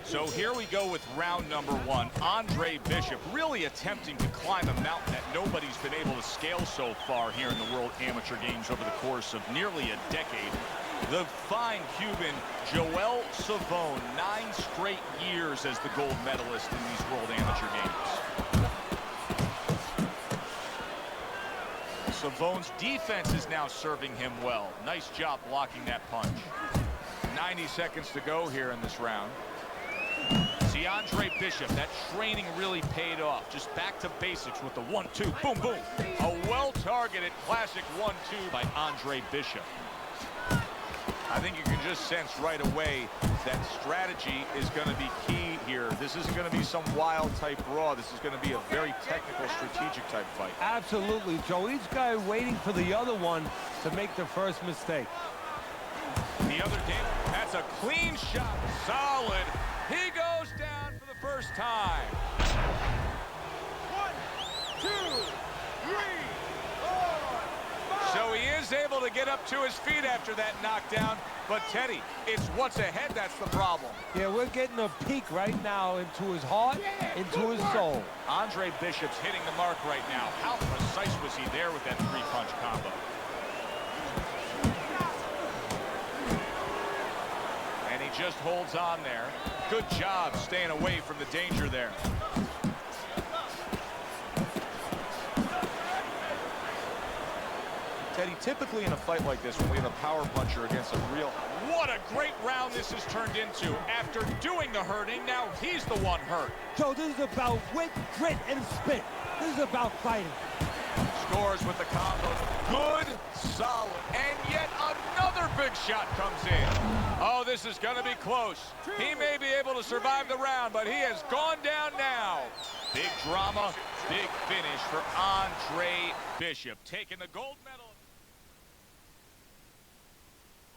So here we go with round number one. Andre Bishop really attempting to climb a mountain that nobody's been able to scale so far here in the World Amateur Games over the course of nearly a decade. The fine Cuban Joel Savone, 9 straight years as the gold medalist in these World Amateur Games. Savone's defense is now serving him well. Nice job blocking that punch. 90 seconds to go here in this round. See, Andre Bishop, that training really paid off. Just back to basics with the 1-2, boom, boom. A well-targeted classic 1-2 by Andre Bishop. I think you can just sense right away that strategy is going to be key here. This isn't going to be some wild type brawl. This is going to be a very technical, strategic type fight. Absolutely, Joe. Each guy waiting for the other one to make the first mistake. The other game, that's a clean shot, solid. He goes down for the first time. 1, 2, 3, 4, 5. So he is able to get up to his feet after that knockdown. But Teddy, it's what's ahead that's the problem. Yeah, we're getting a peek right now into his heart, into his soul. Andre Bishop's hitting the mark right now. How precise was he there with that 3-punch combo? Just holds on there. Good job staying away from the danger there. Teddy, typically in a fight like this, when we have a power puncher against a real... What a great round this has turned into. After doing the hurting, now he's the one hurt. Joe, this is about wit, grit, and spit. This is about fighting. Scores with the combo. Good, solid, and yet another big shot comes in. Oh, this is going to be close. He may be able to survive the round, but he has gone down now. Big drama, big finish for Andre Bishop, taking the gold medal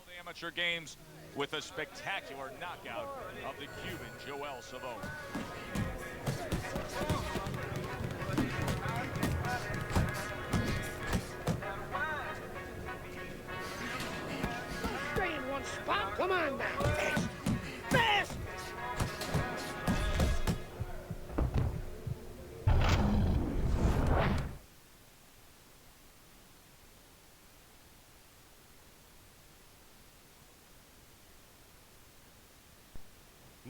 of the Amateur Games with a spectacular knockout of the Cuban Joel Savone. Spot. Come on now. Fast. Fast.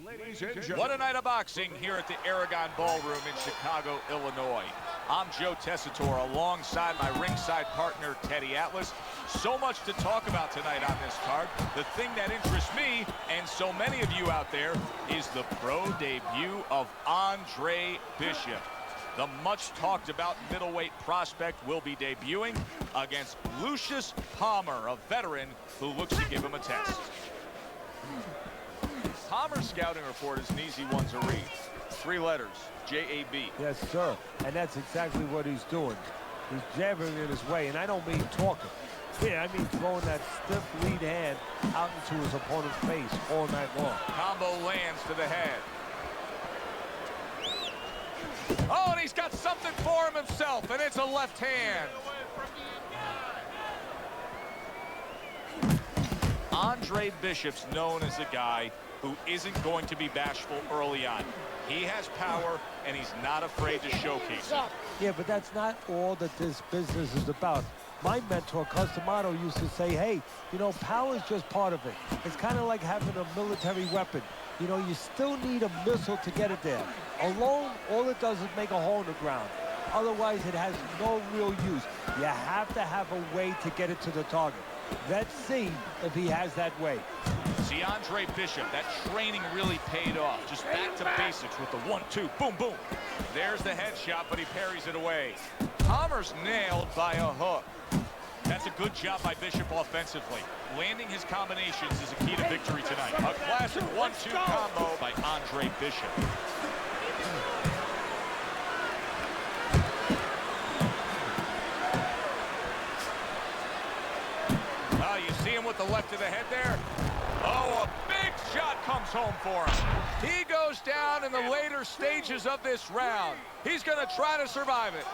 Ladies and gentlemen, what a night of boxing here at the Aragon Ballroom in Chicago, Illinois. I'm Joe Tessitore alongside my ringside partner, Teddy Atlas. So much to talk about tonight on this card. The thing that interests me, and so many of you out there, is the pro debut of Andre Bishop. The much talked about middleweight prospect will be debuting against Lucius Palmer, a veteran who looks to give him a test. Palmer's scouting report is an easy one to read. 3 letters, J-A-B. Yes, sir. And that's exactly what he's doing. He's jabbing in his way, and I don't mean talking. Yeah, I mean throwing that stiff lead hand out into his opponent's face all night long. Combo lands to the head. Oh, and he's got something for him himself, and it's a left hand. Andre Bishop's known as a guy who isn't going to be bashful early on. He has power, and he's not afraid to showcase it. Yeah, but that's not all that this business is about. My mentor, Customato, used to say, hey, you know, power is just part of it. It's kind of like having a military weapon. You know, you still need a missile to get it there. Alone, all it does is make a hole in the ground. Otherwise, it has no real use. You have to have a way to get it to the target. Let's see if he has that way. See, Andre Bishop, that training really paid off. Just back to basics with the 1-2, boom, boom. There's the headshot, but he parries it away. Palmer's nailed by a hook. That's a good job by Bishop offensively. Landing his combinations is a key to victory tonight. A classic 1-2 combo by Andre Bishop. Oh, you see him with the left of the head there? Oh, a big shot comes home for him. He goes down in the later stages of this round. He's going to try to survive it.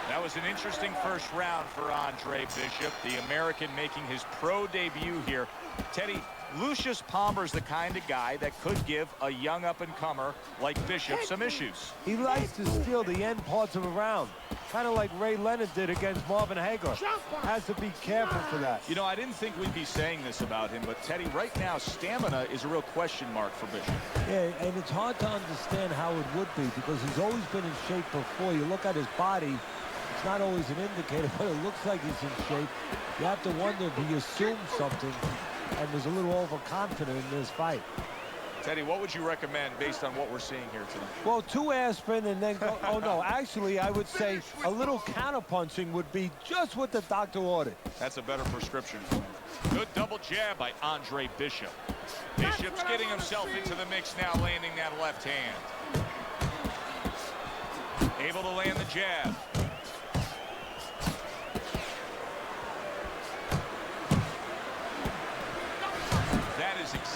That was an interesting first round for Andre Bishop, the American making his pro debut here. Teddy, Lucius Palmer's the kind of guy that could give a young up-and-comer like Bishop some issues. He likes to steal the end parts of a round, kind of like Ray Leonard did against Marvin Hagler. Has to be careful for that. You know, I didn't think we'd be saying this about him, but Teddy, right now, stamina is a real question mark for Bishop. Yeah, and it's hard to understand how it would be because he's always been in shape before. You look at his body, it's not always an indicator, but it looks like he's in shape. You have to wonder if he assumed something and was a little overconfident in this fight. Teddy, what would you recommend based on what we're seeing here tonight? Well, 2 aspirin and then go, oh no, actually I would say a little counterpunching would be just what the doctor ordered. That's a better prescription for him. Good double jab by Andre Bishop. Bishop's getting himself into the mix now, landing that left hand. Able to land the jab.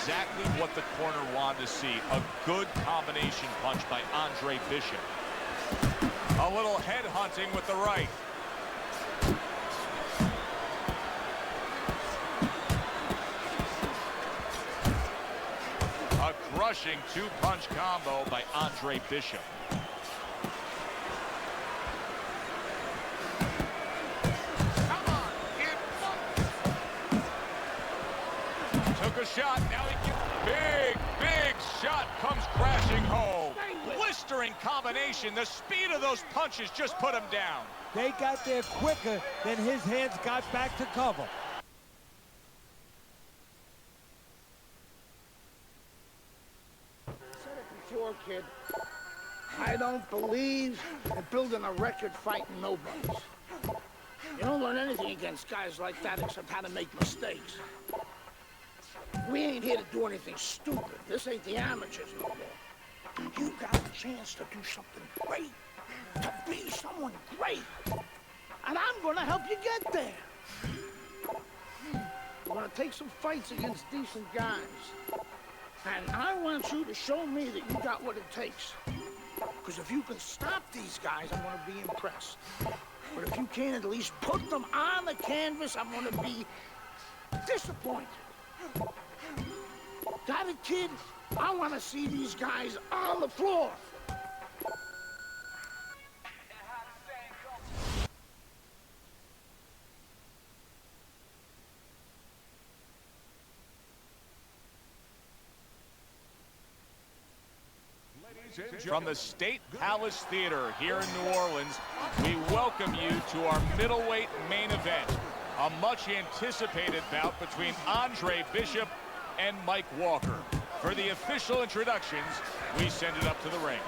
Exactly what the corner wanted to see. A good combination punch by Andre Bishop. A little head hunting with the right. A crushing 2-punch combo by Andre Bishop. A shot, now he gets big shot comes crashing home. Blistering combination. The speed of those punches just put him down. They got there quicker than his hands got back to cover. I said it before, kid. I don't believe in building a record fighting nobodies. You don't learn anything against guys like that except how to make mistakes. We ain't here to do anything stupid. This ain't the amateurs no more. You got a chance to do something great, to be someone great. And I'm gonna help you get there. We're gonna take some fights against decent guys. And I want you to show me that you got what it takes. Because if you can stop these guys, I'm gonna be impressed. But if you can't at least put them on the canvas, I'm gonna be disappointed. Got it, kid? I want to see these guys on the floor. From the State Palace Theater here in New Orleans, we welcome you to our middleweight main event. A much anticipated bout between Andre Bishop and Mike Walker. For the official introductions, we send it up to the ring.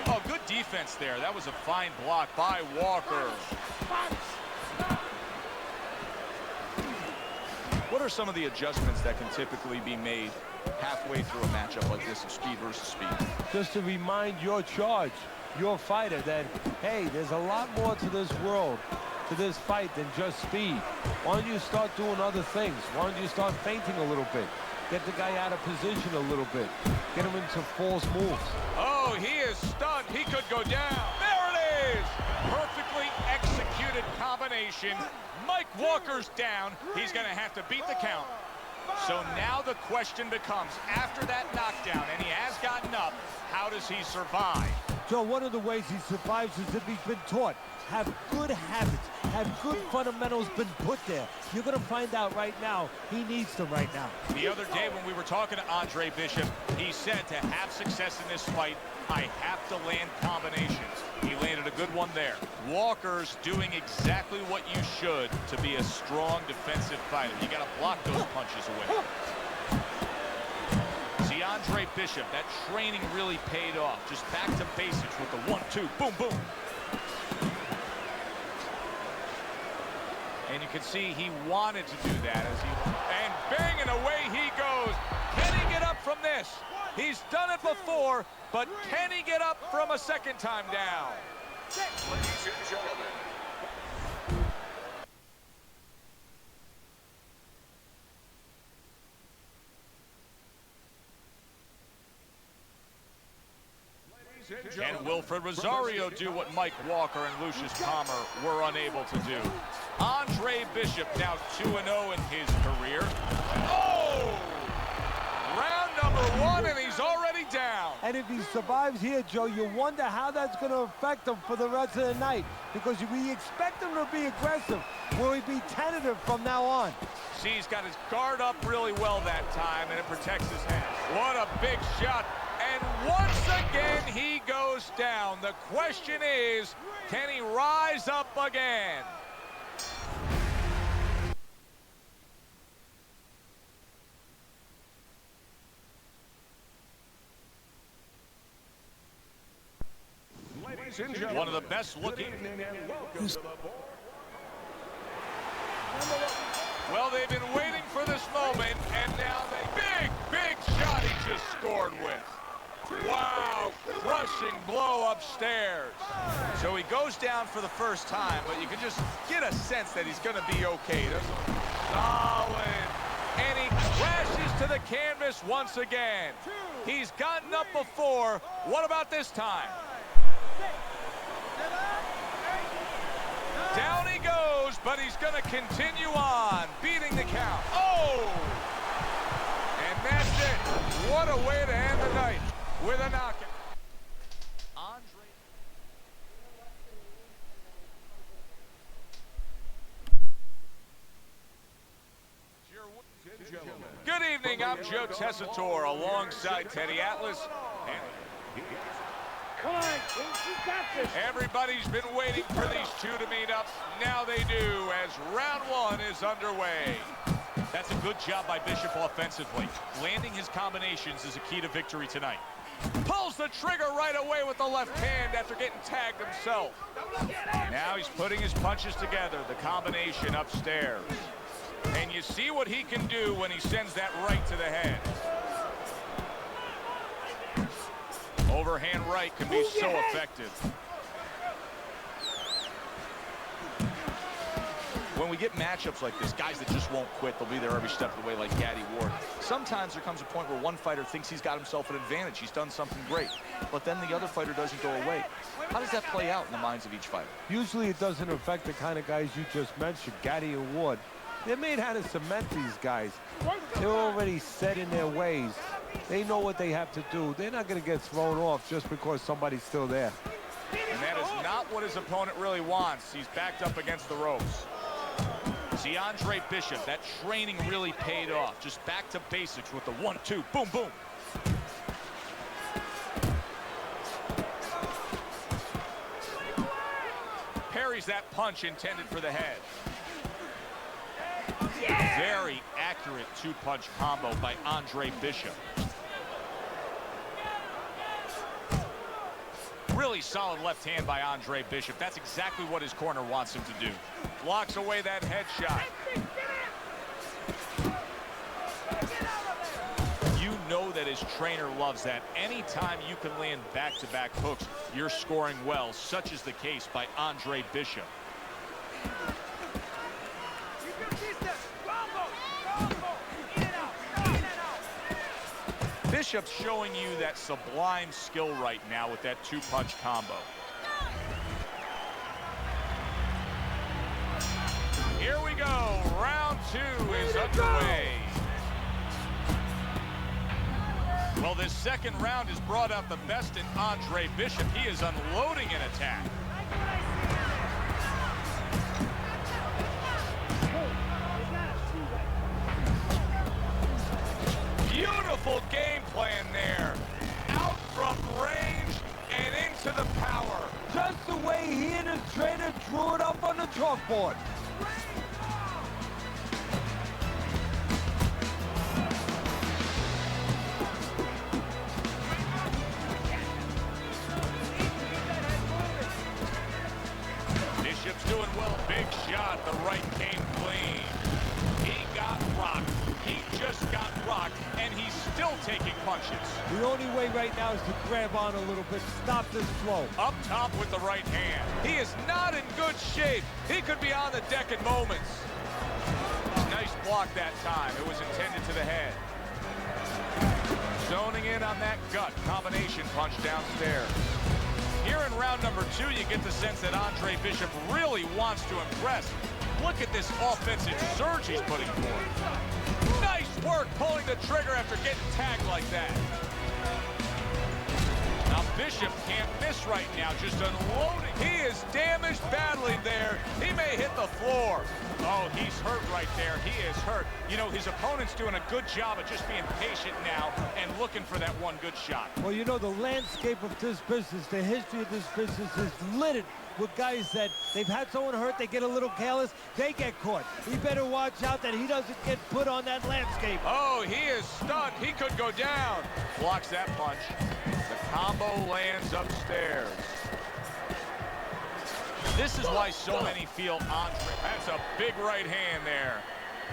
Oh, good defense there. That was a fine block by Walker. What are some of the adjustments that can typically be made halfway through a matchup like this of speed versus speed. Just to remind your fighter, that, hey, there's a lot more to this world, to this fight than just speed. Why don't you start doing other things? Why don't you start feinting a little bit? Get the guy out of position a little bit. Get him into false moves. Oh, he is stunned. He could go down. There it is! Perfectly executed combination. Mike Walker's down. He's going to have to beat the count. So now the question becomes, after that knockdown, and he has gotten up, how does he survive? Joe, one of the ways he survives is if he's been taught. Have good habits, have good fundamentals been put there. You're going to find out right now he needs them right now. The other day when we were talking to Andre Bishop, he said to have success in this fight, I have to land combinations. He landed a good one there. Walker's doing exactly what you should to be a strong defensive fighter. You got to block those punches away. See, Andre Bishop, that training really paid off. Just back to basics with the 1-2, boom, boom. And you can see he wanted to do that and banging away he goes. Can he get up from this? He's done it before, but can he get up from a second time down? Ladies and gentlemen. Can Wilfred Rosario do what Mike Walker and Lucius Palmer were unable to do? Andre Bishop now 2-0 in his career. Oh! Round number 1, and he's already down. And if he survives here, Joe, you wonder how that's going to affect him for the rest of the night. Because we expect him to be aggressive. Will he be tentative from now on? See, he's got his guard up really well that time, and it protects his head. What a big shot. And once again, he goes down. The question is, can he rise up again? One of the best looking. Well, they've been waiting for this moment, and now big shot he just scored with. Wow, crushing blow upstairs. So he goes down for the first time, but you can just get a sense that he's going to be okay. Solid. And he crashes to the canvas once again. He's gotten up before. What about this time? Down he goes, but he's going to continue on, beating the count. Oh! And that's it. What a way to end the night with a knockout. Good evening, I'm Joe Tessitore alongside Teddy Atlas. Come on, kids, you got this. Everybody's been waiting for these two to meet up. Now they do, as round 1 is underway. That's a good job by Bishop offensively. Landing his combinations is a key to victory tonight. Pulls the trigger right away with the left hand after getting tagged himself. Now he's putting his punches together, the combination upstairs. And you see what he can do when he sends that right to the head. Overhand right can be so effective. When we get matchups like this, guys that just won't quit, they'll be there every step of the way like Gaddy Ward. Sometimes there comes a point where one fighter thinks he's got himself an advantage. He's done something great. But then the other fighter doesn't go away. How does that play out in the minds of each fighter? Usually it doesn't affect the kind of guys you just mentioned, Gaddy and Ward. They're made how to cement these guys. They're already set in their ways. They know what they have to do. They're not going to get thrown off just because somebody's still there. And that is not what his opponent really wants. He's backed up against the ropes. See, Andre Bishop, that training really paid off. Just back to basics with the 1-2, boom, boom. Parries that punch intended for the head. Yeah. Very accurate two-punch combo by Andre Bishop. Really solid left hand by Andre Bishop. That's exactly what his corner wants him to do. Blocks away that headshot. You know trainer loves that. Anytime you can land back-to-back hooks, you're scoring well. Such is the case by Andre Bishop. Bishop's showing you that sublime skill right now with that two-punch combo. Here we go. Round 2 is underway. Well, this second round has brought out the best in Andre Bishop. He is unloading an attack. Beautiful game plan there. Out from range and into the power. Just the way he and his trainer drew it up on the chalkboard. Bishop's doing well. Big shot. The right came clean. He got rocked. He just got rocked, and he's still taking punches. The only way right now is to grab on a little bit, stop this flow. Up top with the right hand. He is not in good shape. He could be on the deck in moments. Nice block that time. It was intended to the head. Zoning in on that gut combination punch downstairs. Here in round number 2, you get the sense that Andre Bishop really wants to impress. Look at this offensive surge he's putting forth. Nice work pulling the trigger after getting tagged like that. Now Bishop can't miss right now, just unloading. He is damaged badly there. He may hit the floor. Oh, he's hurt right there. He is hurt. You know, his opponent's doing a good job of just being patient now and looking for that one good shot. Well, you know, the landscape of this business, the history of this business is littered with guys that they've had someone hurt, they get a little careless, they get caught. He better watch out that he doesn't get put on that landscape. Oh, he is stunned. He could go down. Blocks that punch. The combo lands upstairs. This is why so many feel Andre. That's a big right hand there.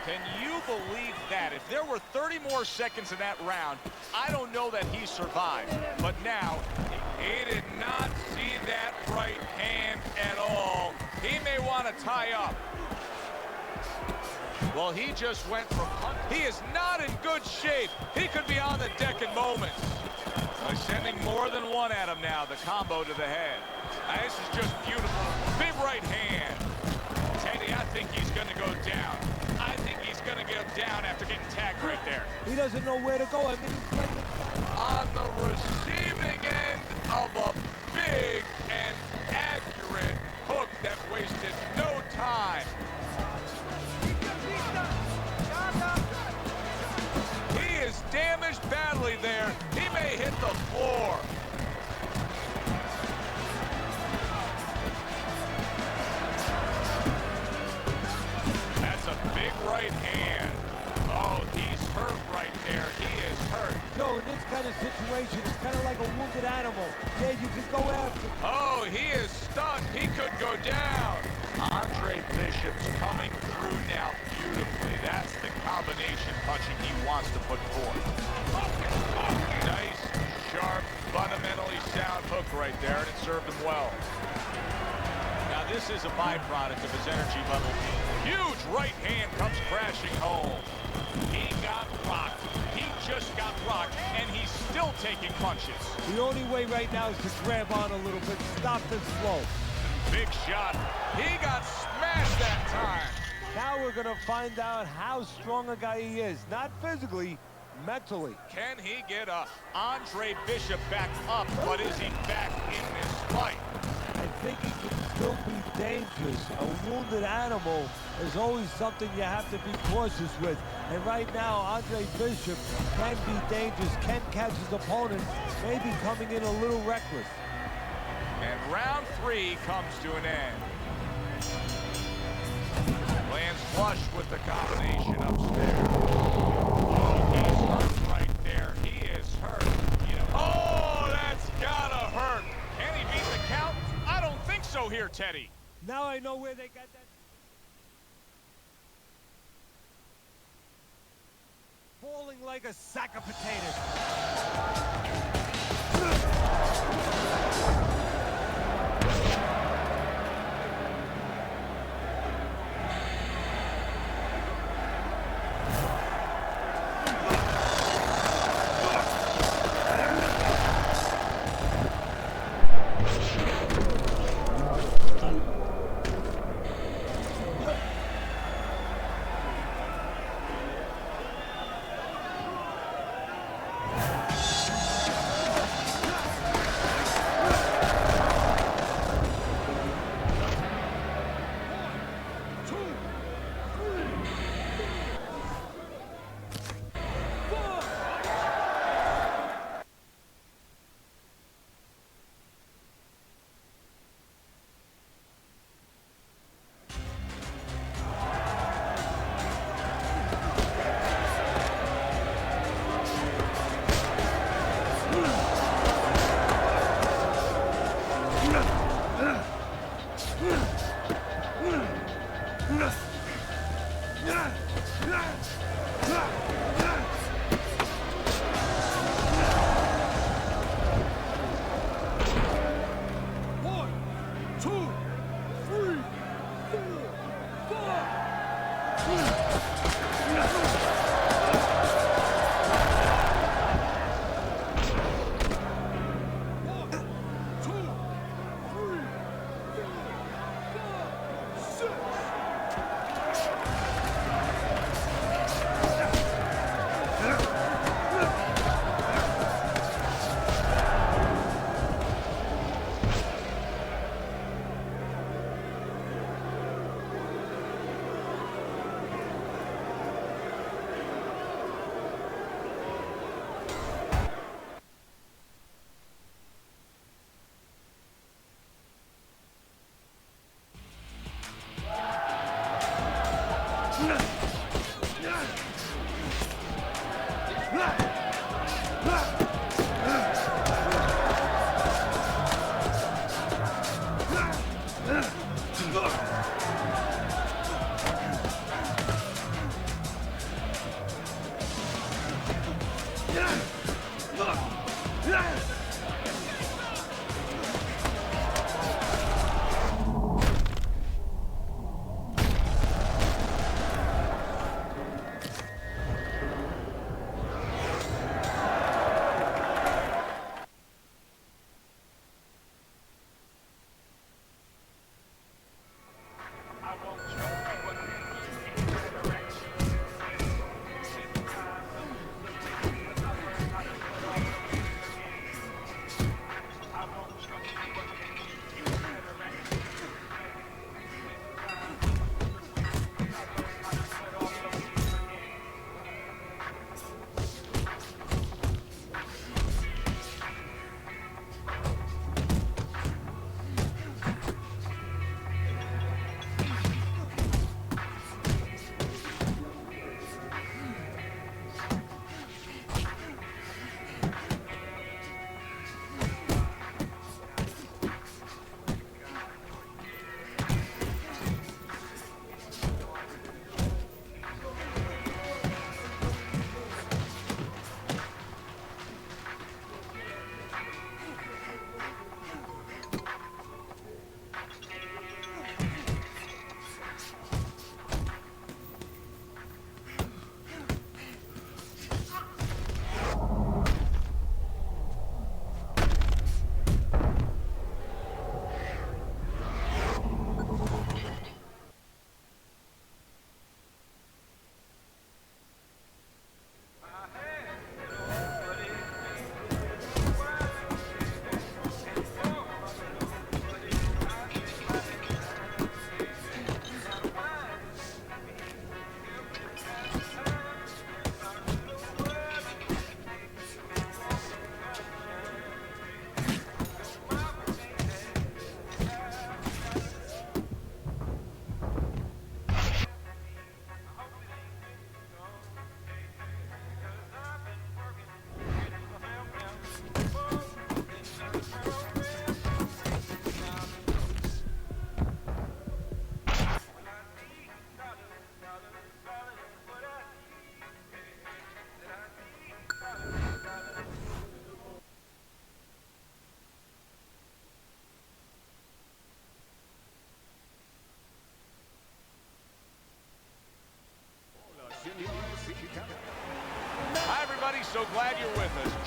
Can you believe that? If there were 30 more seconds in that round, I don't know that he survived. But now, he did not see that right hand at all. He may want to tie up. Well, he just went from punch. He is not in good shape. He could be on the deck in moments. They're sending more than one at him now. The combo to the head. Now, this is just beautiful. Big right hand. Teddy, I think he's going to go down. I think he's going to go down after getting tagged right there. He doesn't know where to go. I mean, he's like on the receiving end of a big and accurate hook that wasted no time. He is damaged badly there. He may hit the floor. That's a big right hand. Oh, he's hurt right there. He is hurt. So in this kind of situation, it's kind of like a wounded animal. Yeah, you can go after. Oh, he is stunned. He could go down. Andre Bishop's coming through now beautifully. That's the combination punching he wants to put forth. Nice, sharp, fundamentally sound hook right there, and it served him well. Now this is a byproduct of his energy level. Huge right hand comes crashing home. He got rocked. He just got rocked, and he's still taking punches. The only way right now is to grab on a little bit, stop this flow. Big shot. He got smashed that time. Now we're going to find out how strong a guy he is. Not physically, mentally. Can he get Andre Bishop back up, but is he back in this fight? I think he can still be dangerous. A wounded animal is always something you have to be cautious with. And right now, Andre Bishop can be dangerous, can catch his opponent, maybe coming in a little reckless. And round 3 comes to an end. Lands flush with the combination upstairs. Oh, he's hurt right there. He is hurt. You know, oh, that's gotta hurt. Can he beat the count? I don't think so here, Teddy. Now I know where they got that. falling like a sack of potatoes.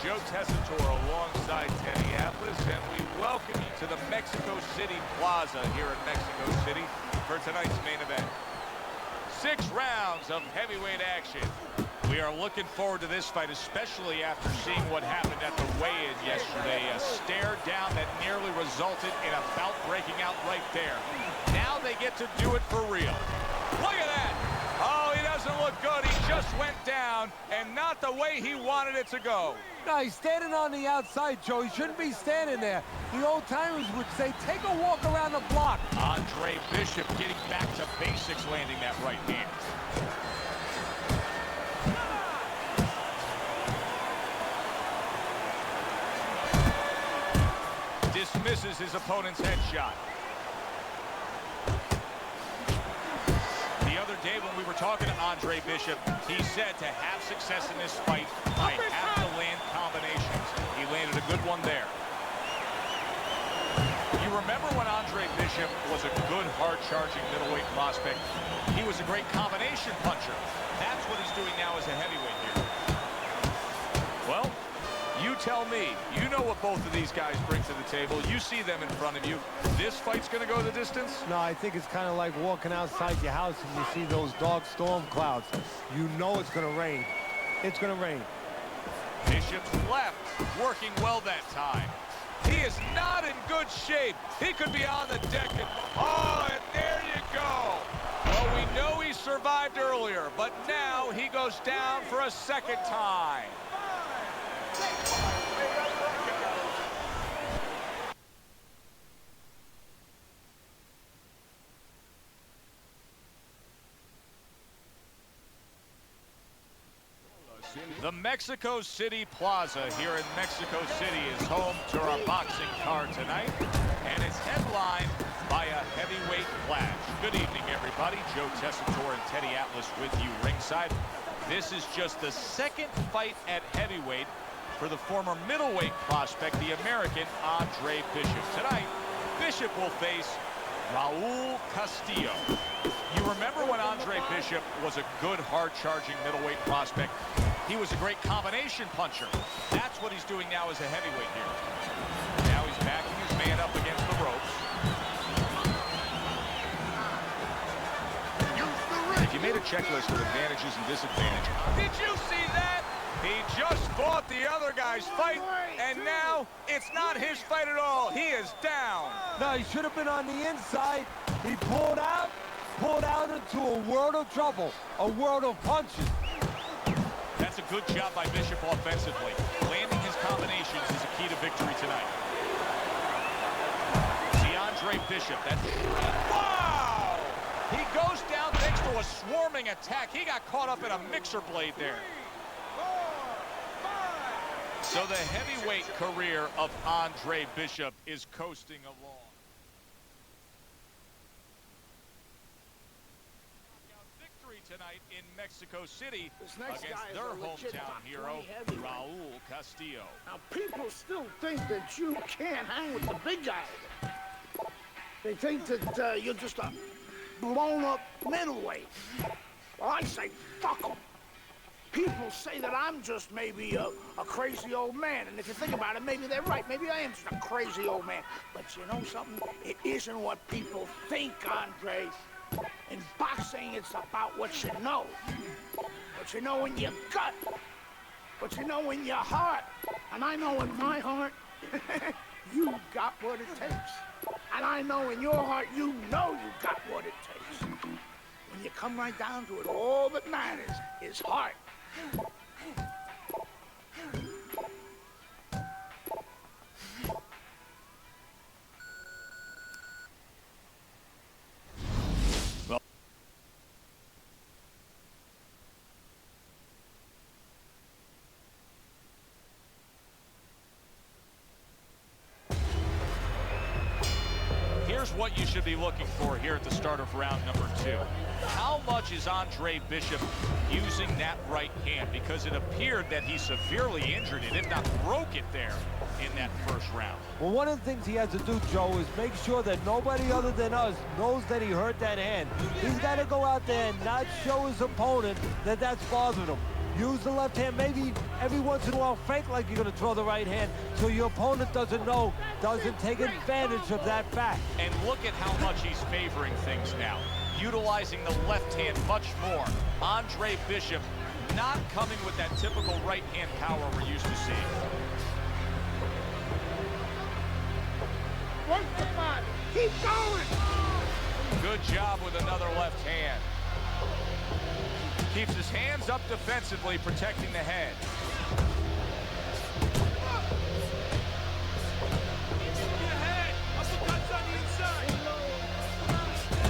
Joe Tessitore alongside Teddy Atlas, and we welcome you to the Mexico City Plaza here in Mexico City for tonight's main event. 6 rounds of heavyweight action. We are looking forward to this fight, especially after seeing what happened at the weigh-in yesterday. A stare down that nearly resulted in a bout breaking out right there. Now they get to do it for real. Look at that. Oh, he doesn't look good. He just went down, and not the way he wanted it to go. No, he's standing on the outside, Joe. He shouldn't be standing there. The old-timers would say, take a walk around the block. Andre Bishop getting back to basics, landing that right hand. Dismisses his opponent's headshot. The other day when we were talking to Andre Bishop, he said to have success in this fight, I have to land combinations. He landed a good one there. You remember when Andre Bishop was a good, hard-charging middleweight prospect? He was a great combination puncher. That's what he's doing now as a heavyweight here. Well, you tell me. You know what both of these guys bring to the table. You see them in front of you. This fight's going to go the distance? No, I think it's kind of like walking outside your house and you see those dark storm clouds. You know it's going to rain. It's going to rain. Bishop's left, working well that time. He is not in good shape. He could be on the deck. Oh, and there you go. Well, we know he survived earlier, but now he goes down for a second time. The Mexico City Plaza here in Mexico City is home to our boxing card tonight, and it's headlined by a heavyweight clash. Good evening, everybody. Joe Tessitore and Teddy Atlas with you ringside. This is just the second fight at heavyweight for the former middleweight prospect, the American Andre Bishop. Tonight, Bishop will face Raul Castillo. You remember when Andre Bishop was a good, hard-charging middleweight prospect? He was a great combination puncher. That's what he's doing now as a heavyweight here. Now he's backing his man up against the ropes. If you made a checklist of advantages and disadvantages, did you see that? He just fought the other guy's fight, and now it's not his fight at all. He is down. No, he should have been on the inside. He pulled out into a world of trouble, a world of punches. That's a good job by Bishop offensively. Landing his combinations is a key to victory tonight. See Andre Bishop. Wow! He goes down thanks to a swarming attack. He got caught up in a mixer blade there. So the heavyweight career of Andre Bishop is coasting along. Victory tonight in Mexico City against their hometown hero, Raul Castillo. Now, people still think that you can't hang with the big guy. They think that you're just a blown-up middleweight. Well, I say, fuck them. People say that I'm just maybe a crazy old man, and if you think about it, maybe they're right. Maybe I am just a crazy old man. But you know something? It isn't what people think, Andre. In boxing, it's about what you know. What you know in your gut. What you know in your heart. And I know in my heart, you got what it takes. And I know in your heart, you know you got what it takes. When you come right down to it, all that matters is heart. Here's what you should be looking for here at the start of round number 2. How much is Andre Bishop using that right hand? Because it appeared that he severely injured it, if not broke it there in that first round. Well, one of the things he has to do, Joe, is make sure that nobody other than us knows that he hurt that hand. He's got to go out there and not show his opponent that that's bothered him. Use the left hand, maybe every once in a while fake like you're gonna throw the right hand so your opponent doesn't know, doesn't take advantage of that fact. And look at how much he's favoring things now, utilizing the left hand much more. Andre Bishop not coming with that typical right hand power we're used to seeing. Work the body. Keep going. Good job with another left hand. Keeps his hands up defensively, protecting the head.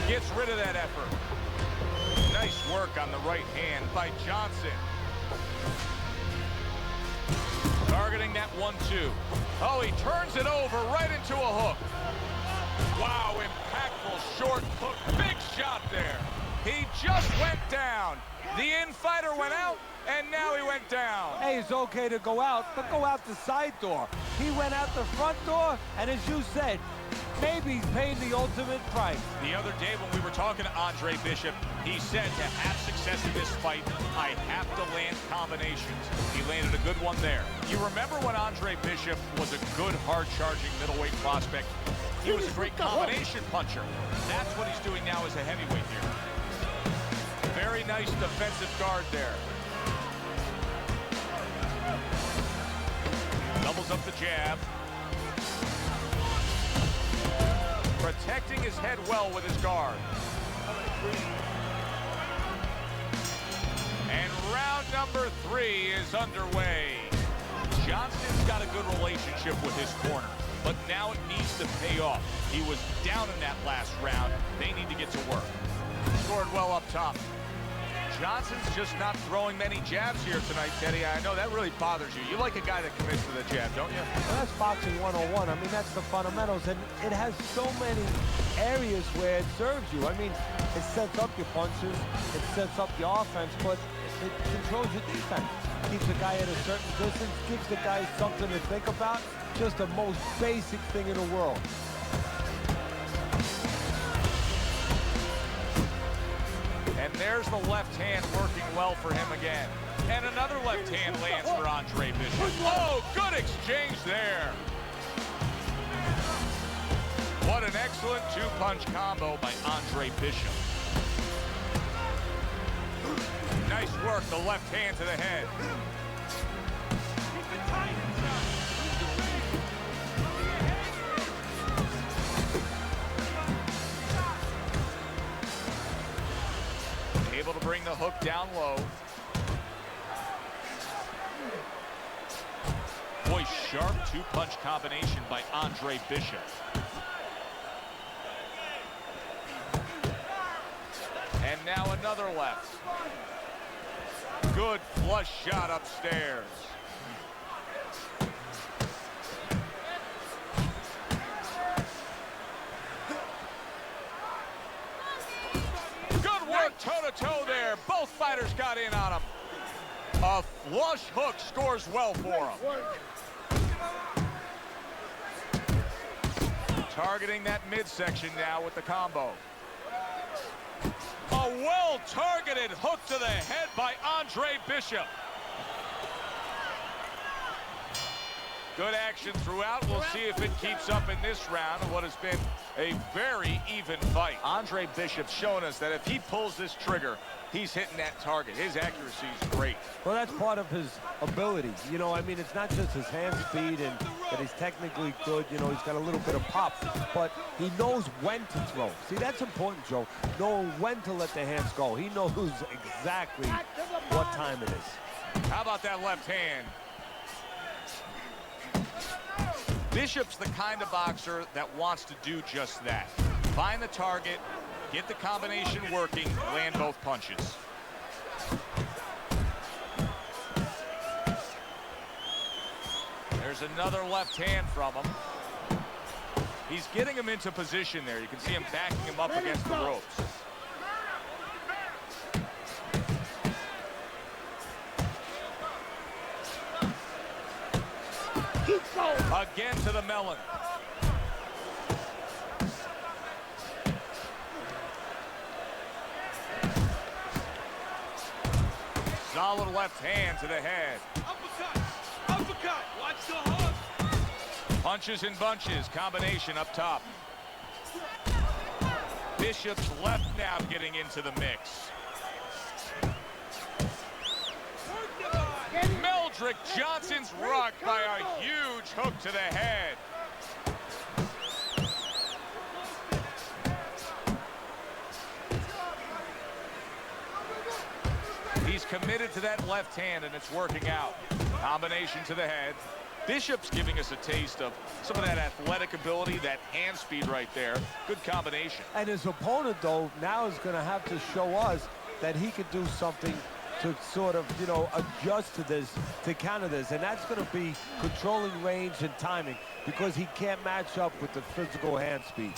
Gets rid of that effort. Nice work on the right hand by Johnson. Targeting that 1-2. Oh, he turns it over right into a hook. Wow, impactful short hook. Big shot there. He just went down. The in-fighter went out, and now he went down. Hey, it's okay to go out, but go out the side door. He went out the front door, and as you said, maybe he's paying the ultimate price. The other day when we were talking to Andre Bishop, he said to have success in this fight, I have to land combinations. He landed a good one there. You remember when Andre Bishop was a good, hard-charging middleweight prospect? He was a great combination puncher. That's what he's doing now as a heavyweight here. Very nice defensive guard there. Doubles up the jab. Protecting his head well with his guard. And round number 3 is underway. Johnson's got a good relationship with his corner, but now it needs to pay off. He was down in that last round. They need to get to work. Scored well up top. Johnson's just not throwing many jabs here tonight, Teddy. I know that really bothers you. You like a guy that commits to the jab, don't you? Well, that's boxing 101. I mean, that's the fundamentals, and it has so many areas where it serves you. I mean, it sets up your punches, it sets up your offense, but it controls your defense. Keeps the guy at a certain distance, gives the guy something to think about. Just the most basic thing in the world. And there's the left hand working well for him again. And another left hand lands for Andre Bishop. Oh, good exchange there. What an excellent two-punch combo by Andre Bishop. Nice work, the left hand to the head. Able to bring the hook down low. Boy, sharp two-punch combination by Andre Bishop. And now another left. Good flush shot upstairs. Toe-to-toe there. Both fighters got in on him. A flush hook scores well for him. Targeting that midsection now with the combo. A well-targeted hook to the head by Andre Bishop. Good action throughout. We'll see if it keeps up in this round of what has been a very even fight. Andre Bishop's shown us that if he pulls this trigger, he's hitting that target. His accuracy is great. Well, that's part of his ability. You know, I mean, it's not just his hand speed and that he's technically good. You know, he's got a little bit of pop, but he knows when to throw. See, that's important, Joe. Knowing when to let the hands go. He knows exactly what time it is. How about that left hand? Bishop's the kind of boxer that wants to do just that. Find the target, get the combination working, land both punches. There's another left hand from him. He's getting him into position there. You can see him backing him up against the ropes. Again to the melon. Solid left hand to the head. Uppercut! Uppercut! Watch the hook! Punches and bunches. Combination up top. Bishop's left now getting into the mix. Meldrick Johnson's rocked by a huge hook to the head. He's committed to that left hand, and it's working out. Combination to the head. Bishop's giving us a taste of some of that athletic ability, that hand speed right there. Good combination. And his opponent, though, now is going to have to show us that he can do something to sort of, you know, adjust to this, to counter this. And that's going to be controlling range and timing, because he can't match up with the physical hand speed.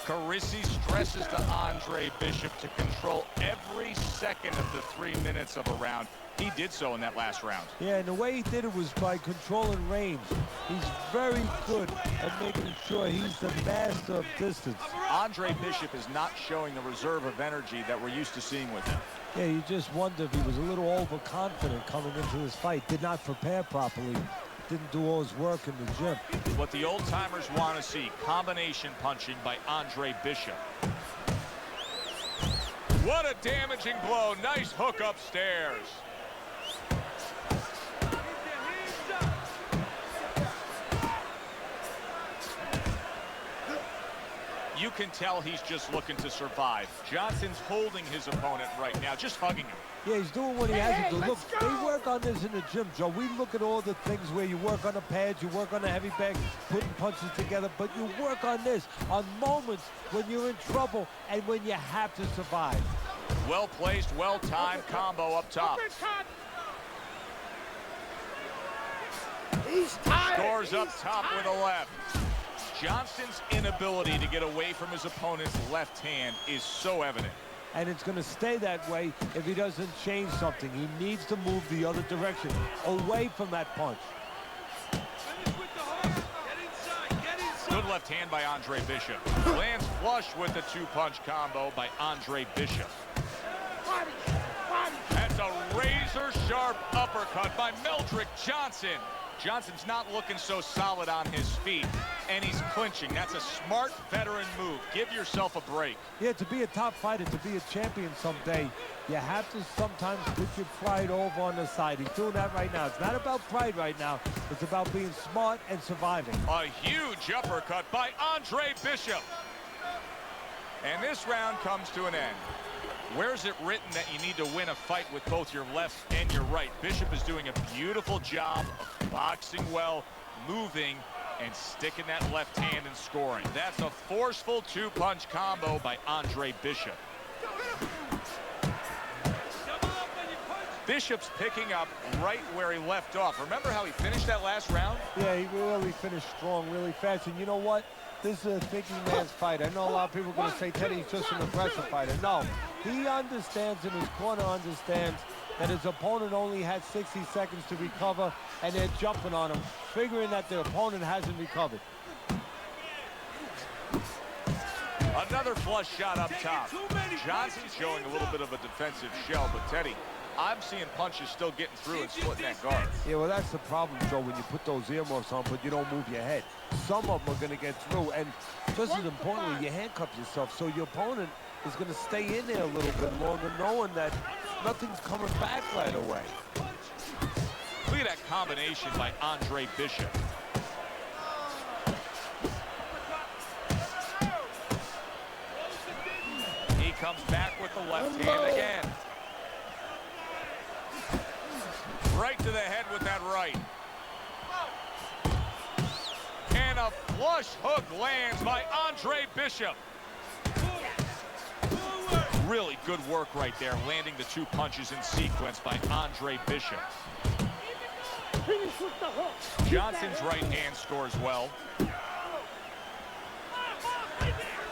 Carisi stresses to Andre Bishop to control every second of the 3 minutes of a round. He did so in that last round. Yeah, and the way he did it was by controlling range. He's very good at making sure he's the master of distance. Andre Bishop is not showing the reserve of energy that we're used to seeing with him. Yeah, you just wonder if he was a little overconfident coming into this fight, did not prepare properly, didn't do all his work in the gym. What the old-timers want to see, combination punching by Andre Bishop. What a damaging blow. Nice hook upstairs. You can tell he's just looking to survive. Johnson's holding his opponent right now, just hugging him. Yeah, he's doing what he has to do. Look, they work on this in the gym, Joe. We look at all the things where you work on the pads, you work on the heavy bag, putting punches together, but you work on this on moments when you're in trouble and when you have to survive. Well-placed, well-timed combo up top. He's tired. Scores up top with a left. Johnson's inability to get away from his opponent's left hand is so evident. And it's going to stay that way if he doesn't change something. He needs to move the other direction, away from that punch. Good left hand by Andre Bishop. Lands flush with the two-punch combo by Andre Bishop. That's a razor-sharp uppercut by Meldrick Johnson. Johnson's not looking so solid on his feet, and he's clinching. That's a smart veteran move. Give yourself a break. Yeah, to be a top fighter, to be a champion someday, you have to sometimes put your pride over on the side. He's doing that right now. It's not about pride right now. It's about being smart and surviving. A huge uppercut by Andre Bishop. And this round comes to an end. Where's it written that you need to win a fight with both your left and your right? Bishop is doing a beautiful job of boxing well, moving, and sticking that left hand and scoring. That's a forceful two-punch combo by Andre Bishop. Bishop's picking up right where he left off. Remember how he finished that last round? Yeah, he really finished strong, really fast. And you know what? This is a thinking man's fight. I know a lot of people are going to say Teddy's just an aggressive fighter. No, he understands, and his corner understands, that his opponent only had 60 seconds to recover, and they're jumping on him, figuring that their opponent hasn't recovered. Another flush shot up top. Johnson's showing a little bit of a defensive shell, but Teddy, I'm seeing punches still getting through and splitting that guard. Yeah, well, that's the problem, Joe, when you put those earmuffs on, but you don't move your head. Some of them are going to get through, and just as importantly, you handcuff yourself, so your opponent is going to stay in there a little bit longer, knowing that nothing's coming back right away. Look at that combination by Andre Bishop. He comes back with the left hand again. Right to the head with that right. And a flush hook lands by Andre Bishop. Really good work right there, landing the two punches in sequence by Andre Bishop. Johnson's right hand scores well.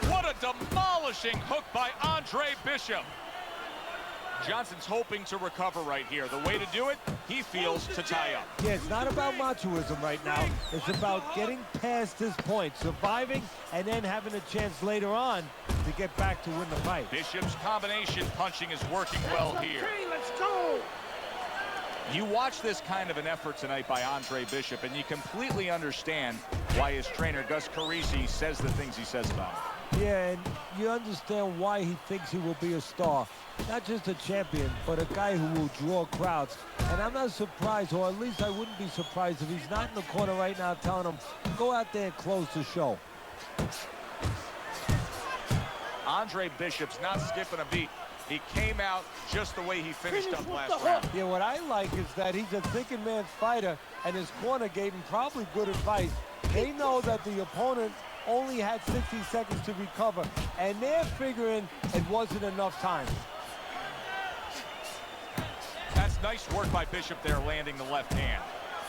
What a demolishing hook by Andre Bishop. Johnson's hoping to recover right here. The way to do it, he feels, to tie up. Yeah, it's not about machoism right now. It's about getting past this point, surviving, and then having a chance later on to get back to win the fight. Bishop's combination punching is working well here. Okay, let's go. You watch this kind of an effort tonight by Andre Bishop, and you completely understand why his trainer, Gus Carisi, says the things he says about him. Yeah, and you understand why he thinks he will be a star. Not just a champion, but a guy who will draw crowds. And I'm not surprised, or at least I wouldn't be surprised if he's not in the corner right now telling him, go out there and close the show. Andre Bishop's not skipping a beat. He came out just the way he finished up last round. Yeah, what I like is that he's a thinking man's fighter, and his corner gave him probably good advice. They know that the opponent only had 60 seconds to recover, and they're figuring it wasn't enough time. That's nice work by Bishop there, landing the left hand.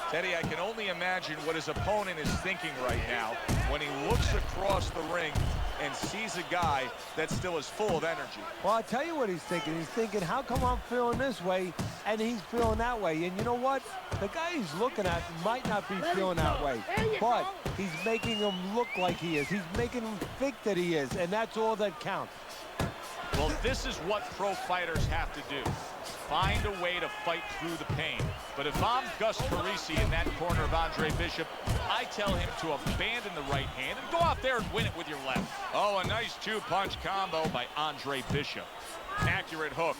Teddy, I can only imagine what his opponent is thinking right now when he looks across the ring and sees a guy that still is full of energy. Well, I'll tell you what he's thinking. He's thinking, how come I'm feeling this way and he's feeling that way? And you know what? The guy he's looking at might not be feeling that way, but he's making him look like he is. He's making him think that he is, and that's all that counts. Well, this is what pro fighters have to do. Find a way to fight through the pain. But if I'm Gus Carisi in that corner of Andre Bishop, I tell him to abandon the right hand and go out there and win it with your left. Oh, a nice two-punch combo by Andre Bishop. Accurate hook.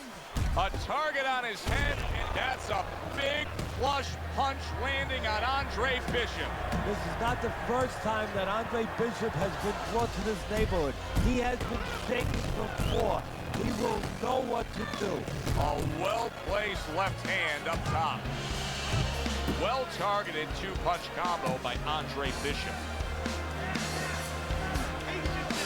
A target on his head, and that's a big flush punch landing on Andre Bishop. This is not the first time that Andre Bishop has been brought to this neighborhood. He has been shaken before. He will know what to do. A well-placed left hand up top. Well-targeted two-punch combo by Andre Bishop.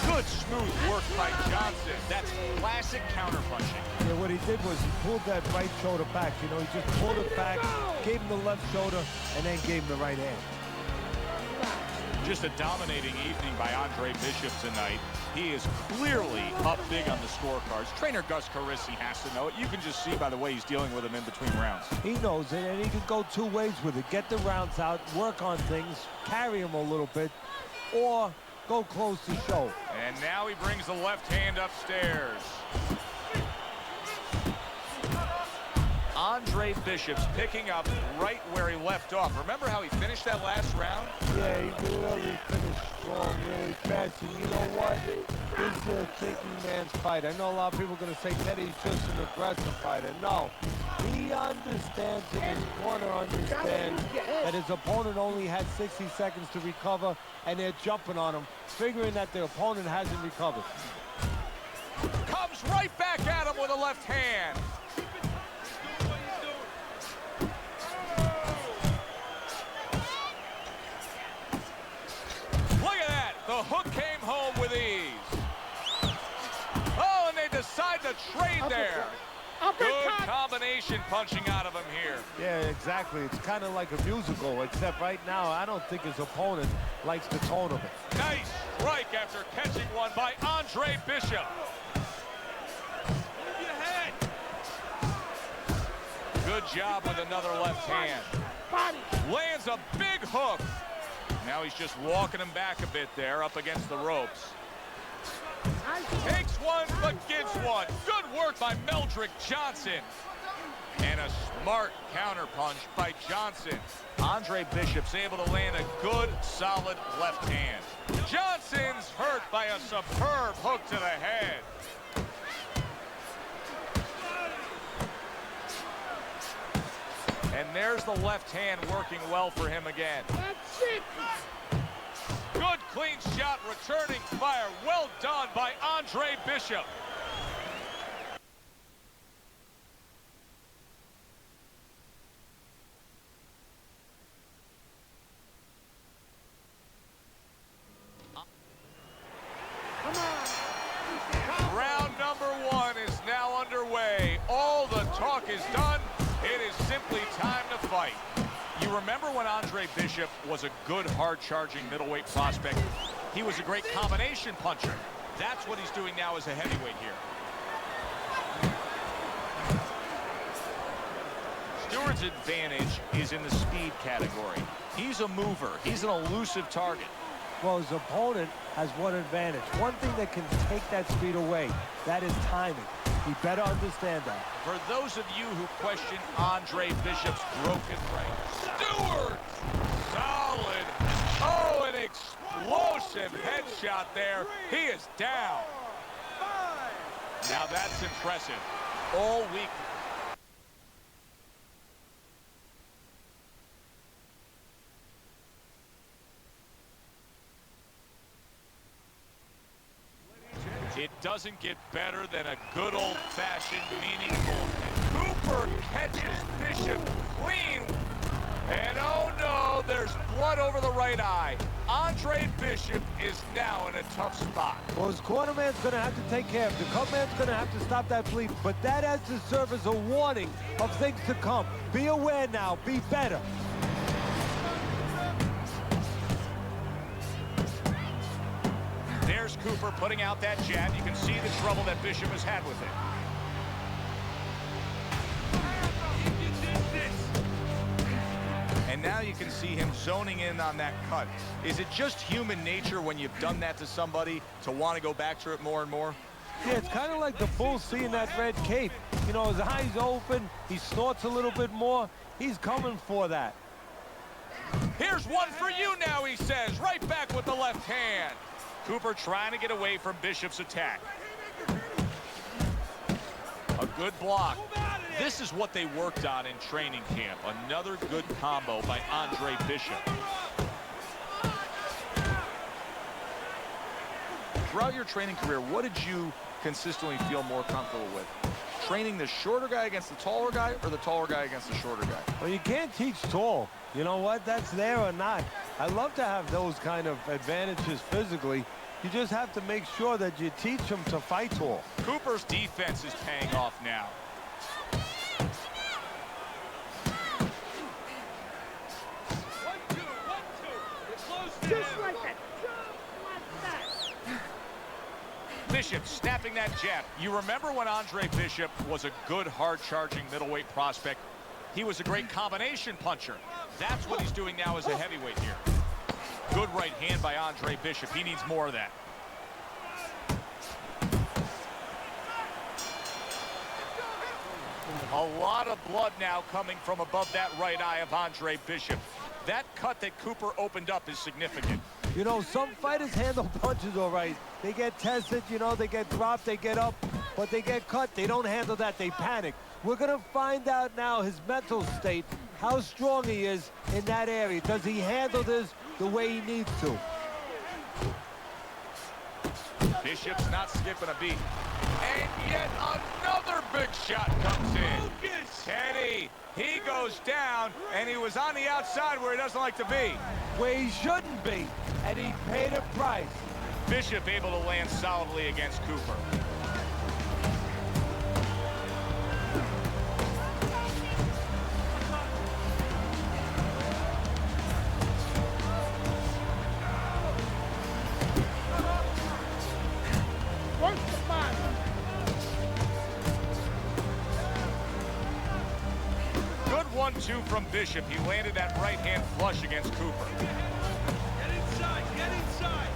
Good smooth work by Johnson. That's classic counterpunching. Yeah, what he did was he pulled that right shoulder back. You know, he just pulled it back, gave him the left shoulder, and then gave him the right hand. Just a dominating evening by Andre Bishop tonight. He is clearly up big on the scorecards. Trainer Gus Carisi has to know it. You can just see by the way he's dealing with him in between rounds. He knows it, and he can go two ways with it. Get the rounds out, work on things, carry him a little bit, or go close the show. And now he brings the left hand upstairs. Andre Bishop's picking up right where he left off. Remember how he finished that last round? Yeah, he really finished strong, really fast. And you know what? This is a thinking man's fight. I know a lot of people are going to say Teddy's just an aggressive fighter. No, he understands, and his corner understands that his opponent only had 60 seconds to recover, and they're jumping on him, figuring that the opponent hasn't recovered. Comes right back at him with a left hand. The hook came home with ease. Oh, and they decide to trade there. Good combination punching out of him here. Yeah, exactly. It's kind of like a musical, except right now, I don't think his opponent likes the tone of it. Nice strike after catching one by Andre Bishop. Move your head. Good job with another left hand. Lands a big hook. Now he's just walking him back a bit there up against the ropes. Takes one, but gives one. Good work by Meldrick Johnson. And a smart counterpunch by Johnson. Andre Bishop's able to land a good, solid left hand. Johnson's hurt by a superb hook to the head. And there's the left hand working well for him again. That's it. Good clean shot, returning fire. Well done by Andre Bishop. Come on. Round number one is now underway. All the talk is done. It is simply time to fight. You remember when Andre Bishop was a good, hard-charging middleweight prospect? He was a great combination puncher. That's what he's doing now as a heavyweight here. Stewart's advantage is in the speed category. He's a mover. He's an elusive target. Well, his opponent has one advantage. One thing that can take that speed away, that is timing. He better understand that. For those of you who question Andre Bishop's broken right, Stewart! Solid. Oh, an explosive headshot there. He is down. Now that's impressive. All week. It doesn't get better than a good old-fashioned meaningful. Cooper catches Bishop clean. And oh no, there's blood over the right eye. Andre Bishop is now in a tough spot. Well, his cornerman's going to have to take care of it. The cutman's going to have to stop that bleed. But that has to serve as a warning of things to come. Be aware now. Be better. There's Cooper putting out that jab. You can see the trouble that Bishop has had with it. And now you can see him zoning in on that cut. Is it just human nature when you've done that to somebody to want to go back to it more and more? Yeah, it's kind of like the bull seeing that red cape. You know, his eyes open. He snorts a little bit more. He's coming for that. Here's one for you now, he says. Right back with the left hand. Cooper trying to get away from Bishop's attack. A good block. This is what they worked on in training camp. Another good combo by Andre Bishop. Throughout your training career, what did you consistently feel more comfortable with? Training the shorter guy against the taller guy, or the taller guy against the shorter guy? Well, you can't teach tall. You know what? That's there or not. I love to have those kind of advantages physically. You just have to make sure that you teach them to fight tall. Cooper's defense is paying off now. Just like that. Just like that. Bishop snapping that jab. You remember when Andre Bishop was a good, hard-charging middleweight prospect? He was a great combination puncher. That's what he's doing now as a heavyweight here. Good right hand by Andre Bishop. He needs more of that. A lot of blood now coming from above that right eye of Andre Bishop. That cut that Cooper opened up is significant. You know, some fighters handle punches all right. They get tested, you know, they get dropped, they get up, but they get cut. They don't handle that. They panic. We're going to find out now his mental state, how strong he is in that area. Does he handle this the way he needs to? Bishop's not skipping a beat. And yet another big shot comes in. Teddy, he goes down, and he was on the outside where he doesn't like to be. Where he shouldn't be, and he paid a price. Bishop able to land solidly against Cooper. Work the body. Good 1-2 from Bishop. He landed that right hand flush against Cooper. Get inside, get inside.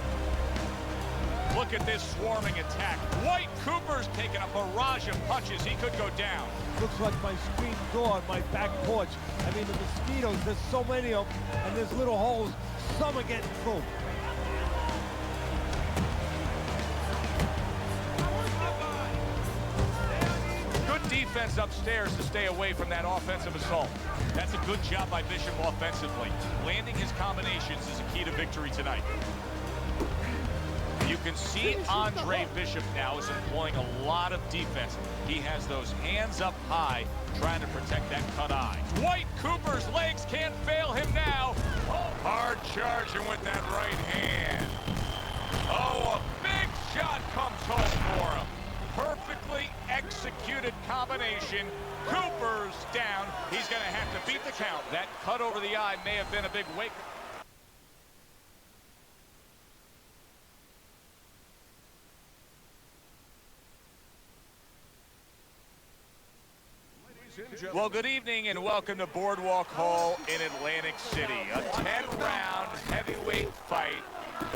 Look at this swarming attack. White Cooper's taking a barrage of punches. He could go down. Looks like my screen door on my back porch. I mean, the mosquitoes, there's so many of them, and there's little holes. Some are getting through. Good defense upstairs to stay away from that offensive assault. That's a good job by Bishop offensively. Landing his combinations is a key to victory tonight. You can see Andre Bishop now is employing a lot of defense. He has those hands up high, trying to protect that cut eye. White Cooper's legs can't fail him now. Hard charging with that right hand. Oh, a big shot comes home for him. Perfectly executed combination. Cooper's down. He's going to have to beat the count. That cut over the eye may have been a big wake. Well, good evening and welcome to Boardwalk Hall in Atlantic City. A 10-round heavyweight fight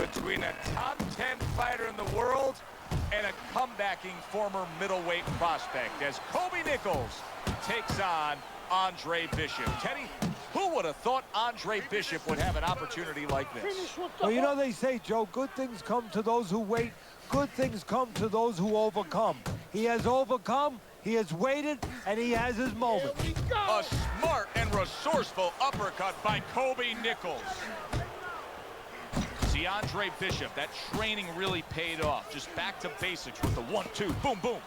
between a top 10 fighter in the world and a comebacking former middleweight prospect as Kobe Nichols takes on Andre Bishop. Teddy, who would have thought Andre Bishop would have an opportunity like this? Well, you know, they say, Joe, good things come to those who wait. Good things come to those who overcome. He has overcome, he has waited, and he has his moment. A smart and resourceful uppercut by Kobe Nichols. See, Andre Bishop, that training really paid off. Just back to basics with the 1-2, boom, boom.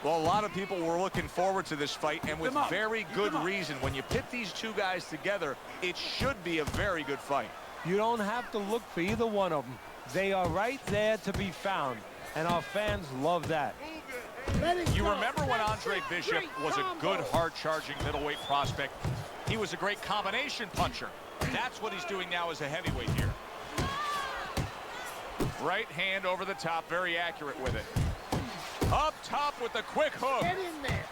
Well, a lot of people were looking forward to this fight, and with very good reason. When you pit these two guys together, it should be a very good fight. You don't have to look for either one of them. They are right there to be found, and our fans love that. You remember when Andre Bishop was a good, hard-charging middleweight prospect? He was a great combination puncher. That's what he's doing now as a heavyweight here. Right hand over the top, very accurate with it. Up top with the quick hook. Get in there.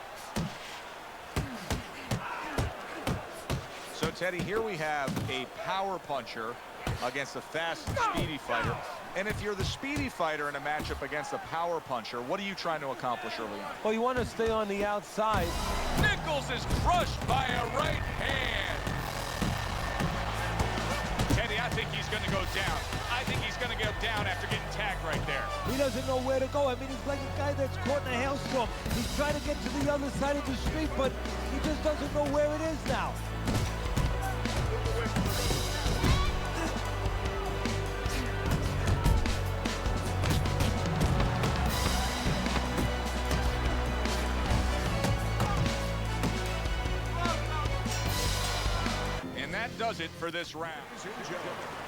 So, Teddy, here we have a power puncher against a fast and speedy fighter. And if you're the speedy fighter in a matchup against a power puncher, what are you trying to accomplish early on? Well, you want to stay on the outside. Nichols is crushed by a right hand. Teddy, I think he's going to go down. I think he's going to go down after getting tagged right there. He doesn't know where to go. I mean, he's like a guy that's caught in a hailstorm. He's trying to get to the other side of the street, but he just doesn't know where it is now. And that does it for this round.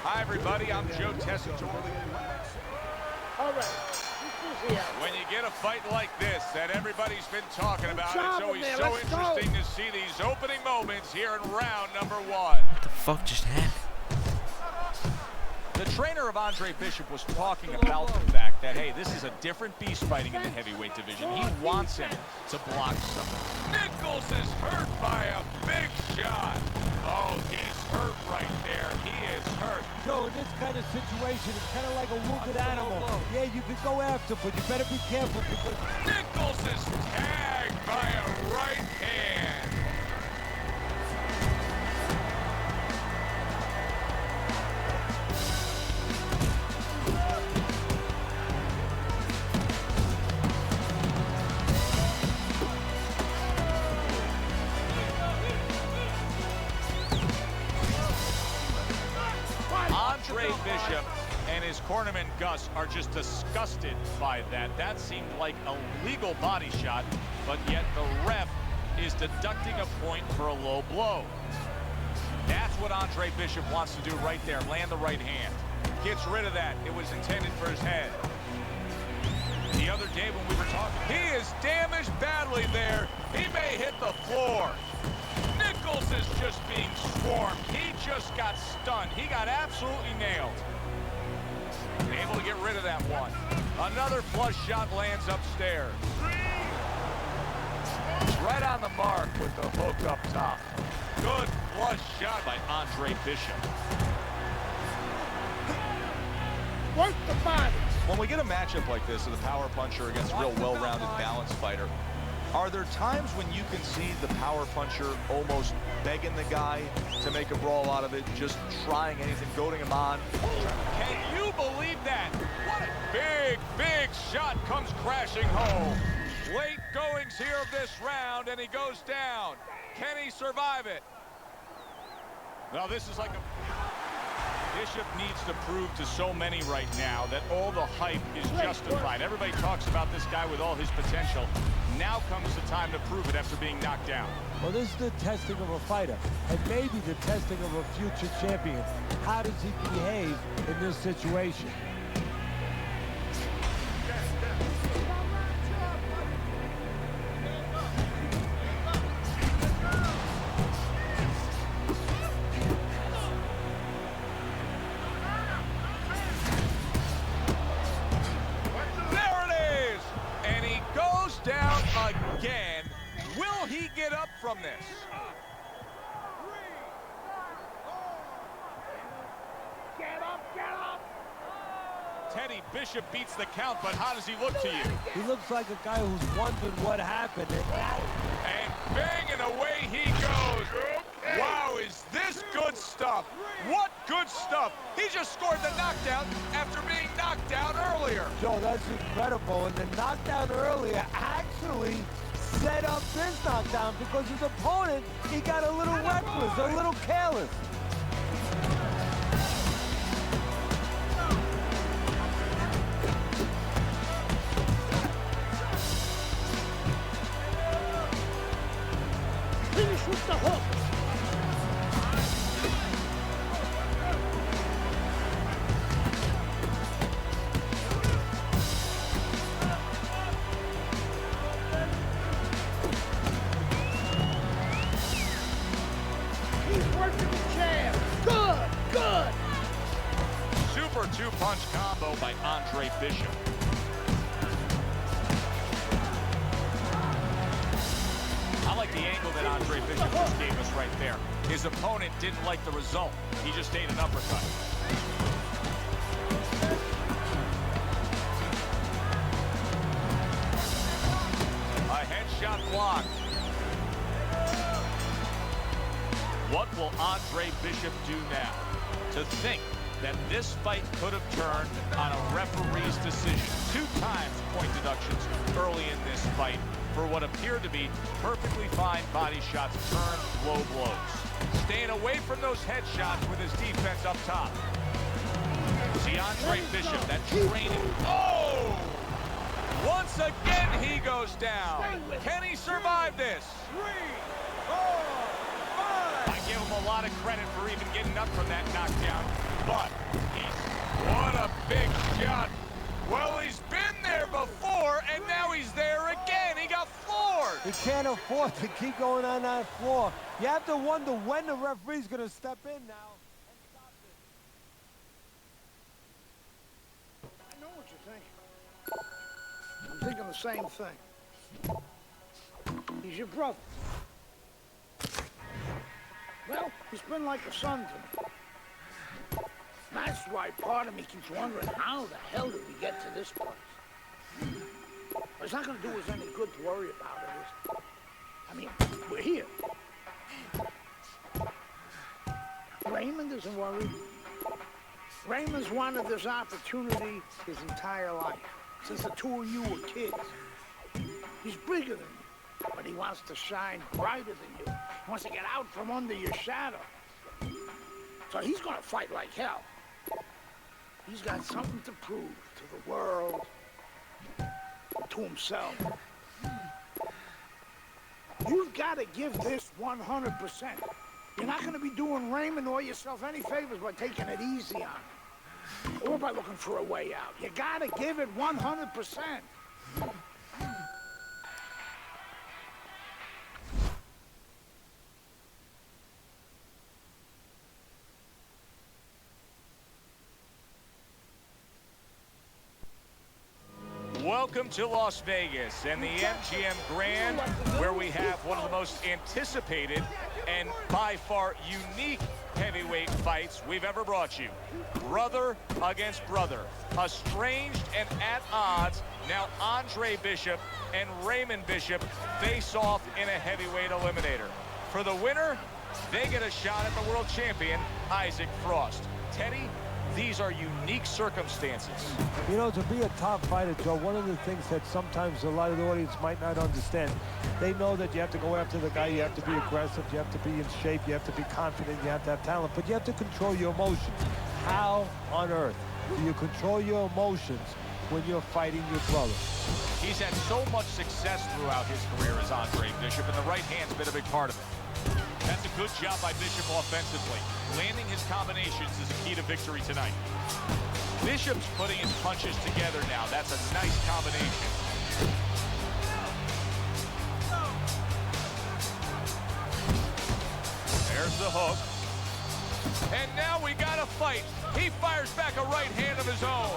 Hi, everybody. I'm Joe Tessitore. All right. This is here. When you get a fight like this that everybody's been talking about, job it's always in there. so Let's go. interesting to see these opening moments here in round number 1. What the fuck just happened? The trainer of Andre Bishop was talking about the fact that, hey, this is a different beast fighting in the heavyweight division. He wants him to block something. Nichols is hurt by a big shot. Oh, he's hurt right there. He is hurt. Joe, in this kind of situation, it's kind of like a wounded animal. Yeah, you can go after, but you better be careful because Nichols is tagged by a right hand. Andre Bishop and his cornerman Gus are just disgusted by that. That seemed like a legal body shot, but yet the ref is deducting a point for a low blow. That's what Andre Bishop wants to do right there, land the right hand. Gets rid of that. It was intended for his head. The other day when we were talking, he is damaged badly there. He may hit the floor. Nichols is just being swarmed. He just got stunned. He got absolutely nailed. Able to get rid of that one. Another flush shot lands upstairs. Right on the mark with the hook up top. Good flush shot by Andre Bishop. Work the body. When we get a matchup like this of the power puncher against a real well-rounded, balanced fighter, are there times when you can see the power puncher almost begging the guy to make a brawl out of it, just trying anything, goading him on? Can you believe that? What a big, big shot comes crashing home. Late goings here of this round, and he goes down. Can he survive it? Well, this is like a... Bishop needs to prove to so many right now that all the hype is justified. Everybody talks about this guy with all his potential. Now comes the time to prove it after being knocked down. well, this is the testing of a fighter, and maybe the testing of a future champion. How does he behave in this situation? There it is! And he goes down again. Will he get up from this? Get up, get Teddy, Bishop beats the count, but how does he look to you? He looks like a guy who's wondering what happened. And banging away he goes. Wow, is this good stuff? What good stuff? He just scored the knockdown after being knocked down earlier. Joe, that's incredible. And the knockdown earlier actually set up this knockdown because his opponent, he got a little reckless, a little careless. Finish with the hook. He's working the jab. Good, good. Super two-punch combo by Andre Bishop. I like the angle that Andre Bishop just gave us right there. His opponent didn't like the result. He just ate an uppercut. A headshot blocked. What will Andre Bishop do now? To think that this fight could have turned on a referee's decision. 2 times point deductions early in this fight for what appeared to be perfectly fine body shots turned low blows. Staying away from those headshots with his defense up top. See Andre Bishop, that training. Oh! Once again, he goes down. Can he survive this? 3, 4, 5. I give him a lot of credit for even getting up from that knockdown, but what a big shot. Well, he's been there before, and now he's there again. He got floored. You can't afford to keep going on that floor. You have to wonder when the referee's going to step in now and stop this. I know what you think. I'm thinking the same thing. He's your brother. Well, he's been like a son to me. That's why part of me keeps wondering how the hell did we get to this place? It's not going to do us any good to worry about it, is it? I mean, we're here. Raymond isn't worried. Raymond's wanted this opportunity his entire life, since the 2 of you were kids. He's bigger than you, but he wants to shine brighter than you. He wants to get out from under your shadow. So he's going to fight like hell. He's got something to prove to the world, to himself. You've got to give this 100%. You're not going to be doing Raymond or yourself any favors by taking it easy on him, or by looking for a way out. You got to give it 100%. Welcome to Las Vegas and the MGM Grand, where we have one of the most anticipated and by far unique heavyweight fights we've ever brought you. Brother against brother, estranged and at odds. Now Andre Bishop and Raymond Bishop face off in a heavyweight eliminator. For the winner, they get a shot at the world champion, Isaac Frost. Teddy, these are unique circumstances. You know, to be a top fighter, Joe, one of the things that sometimes a lot of the audience might not understand, they know that you have to go after the guy, you have to be aggressive, you have to be in shape, you have to be confident, you have to have talent, but you have to control your emotions. How on earth do you control your emotions when you're fighting your brother? He's had so much success throughout his career as Andre Bishop, and the right hand's been a big part of it. That's a good job by Bishop offensively. Landing his combinations is a key to victory tonight. Bishop's putting his punches together now. That's a nice combination. There's the hook. And now we got a fight. He fires back a right hand of his own.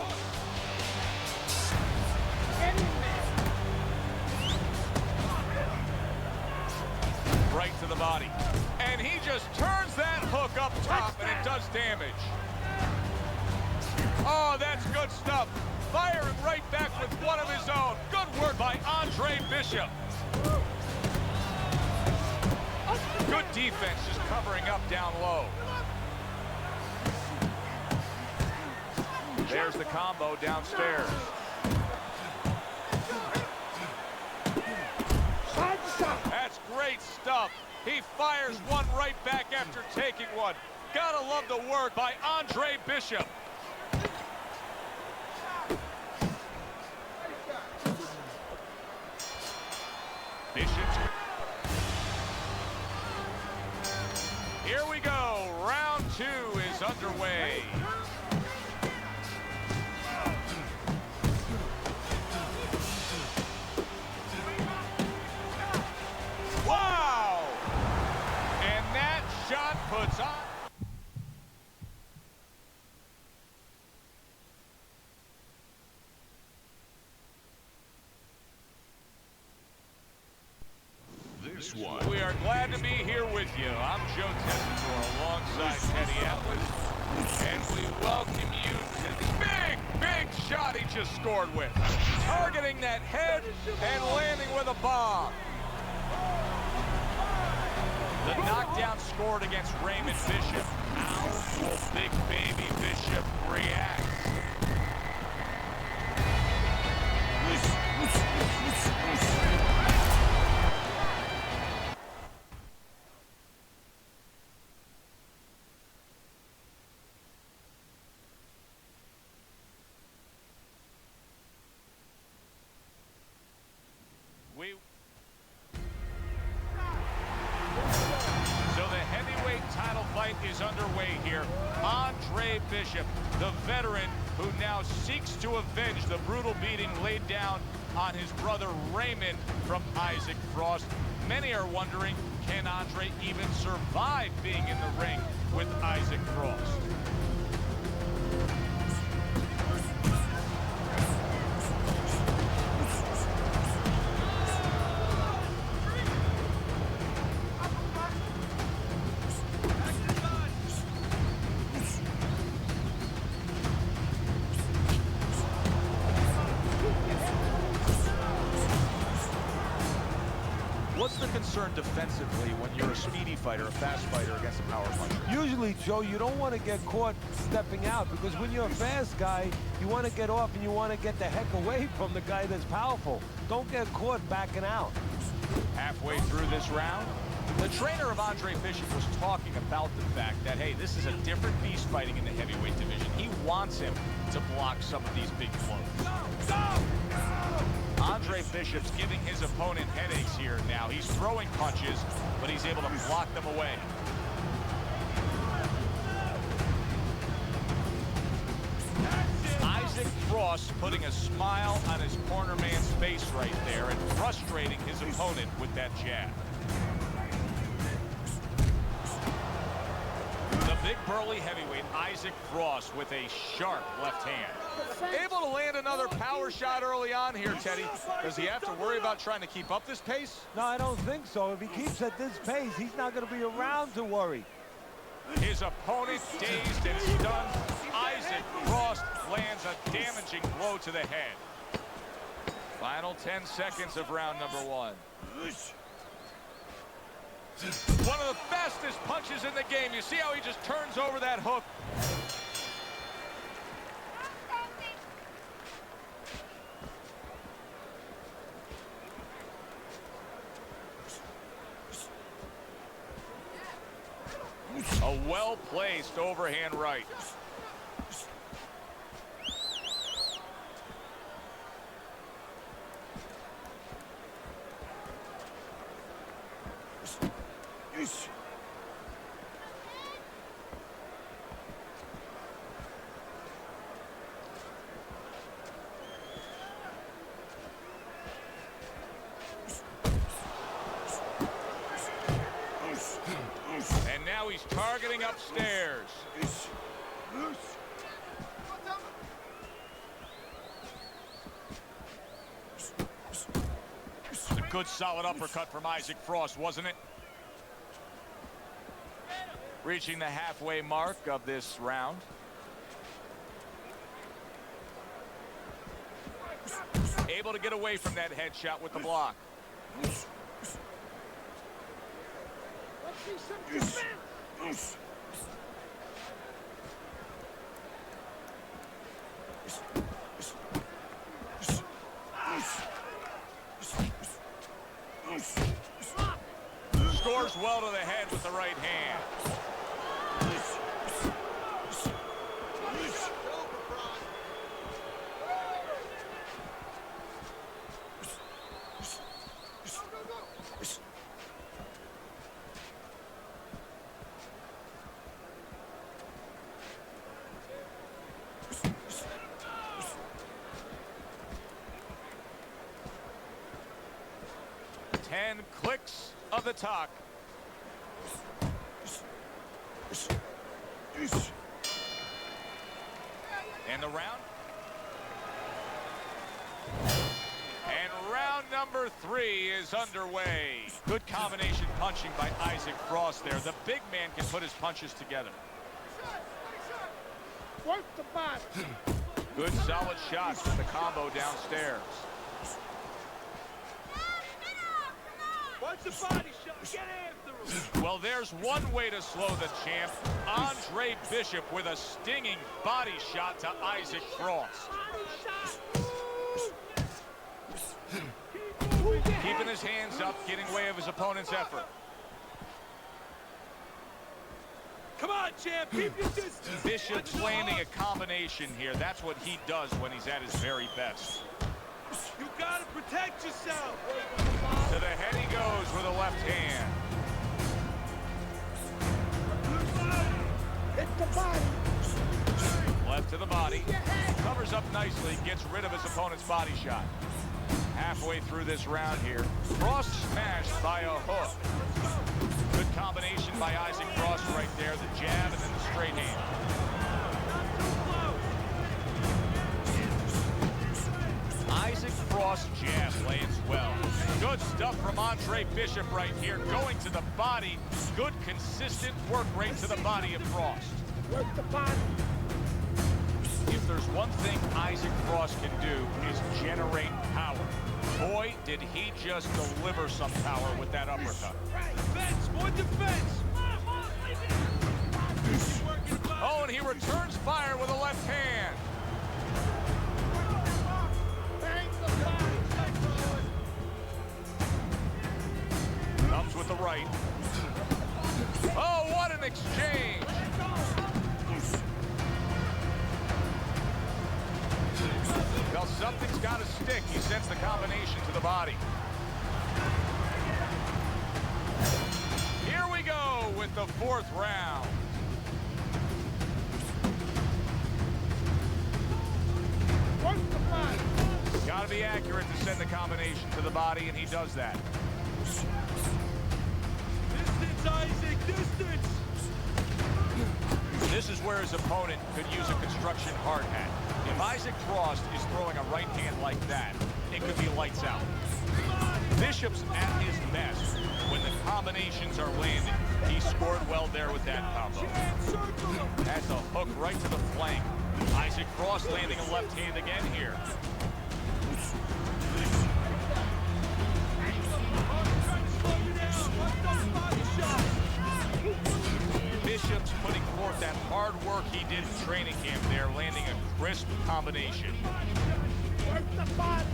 Right to the body. And he just turns that hook up top, and it does damage. Oh, that's good stuff. stuff. Firing right back with one of his own. Good work by Andre Bishop. Good defense just covering up down low. There's the combo downstairs. That's great stuff. He fires one right back after taking one. Gotta love the work by Andre Bishop. Bishop's. Here we go. Round 2 is underway. Wow! And that shot puts on. This one. We are glad to be here with you. I'm Joe Tessitore alongside Teddy Atlas. And we welcome you to the big shot he just scored with. Targeting that head and landing with a bomb. The knockdown scored against Raymond Bishop. How will big baby Bishop react? Is underway here. Andre Bishop, the veteran who now seeks to avenge the brutal beating laid down on his brother Raymond from Isaac Frost. Many are wondering, can Andre even survive being in the ring with Isaac Frost? What's the concern defensively when you're a speedy fighter, a fast fighter against a power puncher? Usually, Joe, you don't want to get caught stepping out because when you're a fast guy, you want to get off and you want to get the heck away from the guy that's powerful. Don't get caught backing out. Halfway through this round, the trainer of Andre Bishop was talking about the fact that, hey, this is a different beast fighting in the heavyweight division. He wants him to block some of these big blows. Andre Bishop's giving his opponent headaches here now. He's throwing punches, but he's able to block them away. Isaac Frost putting a smile on his corner man's face right there and frustrating his opponent with that jab. The big burly heavyweight Isaac Frost with a sharp left hand. Able to land another power shot early on here, Teddy. Does he have to worry about trying to keep up this pace? No, I don't think so. If he keeps at this pace, he's not going to be around to worry. His opponent dazed and stunned. Isaac Frost lands a damaging blow to the head. Final 10 seconds of round number 1. One of the fastest punches in the game. You see how he just turns over that hook? A well-placed overhand right. And now he's targeting upstairs. A good solid uppercut from Isaac Frost, wasn't it? Reaching the halfway mark of this round. Able to get away from that headshot with the block. Let's see some defense. Scores well to the head with the right hand. Ten clicks of the talk. And the round. And round number 3 is underway. Good combination punching by Isaac Frost there. The big man can put his punches together. Work the body. Good solid shots with the combo downstairs. Watch the body shot. Get after him. Well, there's one way to slow the champ. Andre Bishop with a stinging body shot to Isaac Frost. Keeping his hands up, getting away of his opponent's effort. Come on, champ. Keep your distance. Bishop's landing a combination here. That's what he does when he's at his very best. You gotta protect yourself. To the head he goes with a left hand. Hit the body. Left to the body. Covers up nicely, gets rid of his opponent's body shot. Halfway through this round here. Frost smashed by a hook. Good combination by Isaac Frost right there. The jab and then the straight hand. Isaac Frost jab lands well. Good stuff from Andre Bishop right here. Going to the body. Good consistent work rate to the body of Frost. Work the body. If there's one thing Isaac Frost can do is generate power. Boy, did he just deliver some power with that uppercut. Defense, more defense. Oh, and he returns fire with a left hand. Bang the body. Comes with the right. Oh, what an exchange. Well, something's got to stick. He sends the combination to the body. Here we go with the 4th round. Work the body. Got to be accurate to send the combination to the body, and he does that. Distance, Isaac, distance. This is where his opponent could use a construction hard hat. If Isaac Frost is throwing a right hand like that, it could be lights out. Bishop's at his best when the combinations are landing. He scored well there with that combo. That's a hook right to the flank. Isaac Frost landing a left hand again here. Bishop's putting forth that hard work he did in training camp there, landing a crisp combination. Work the body.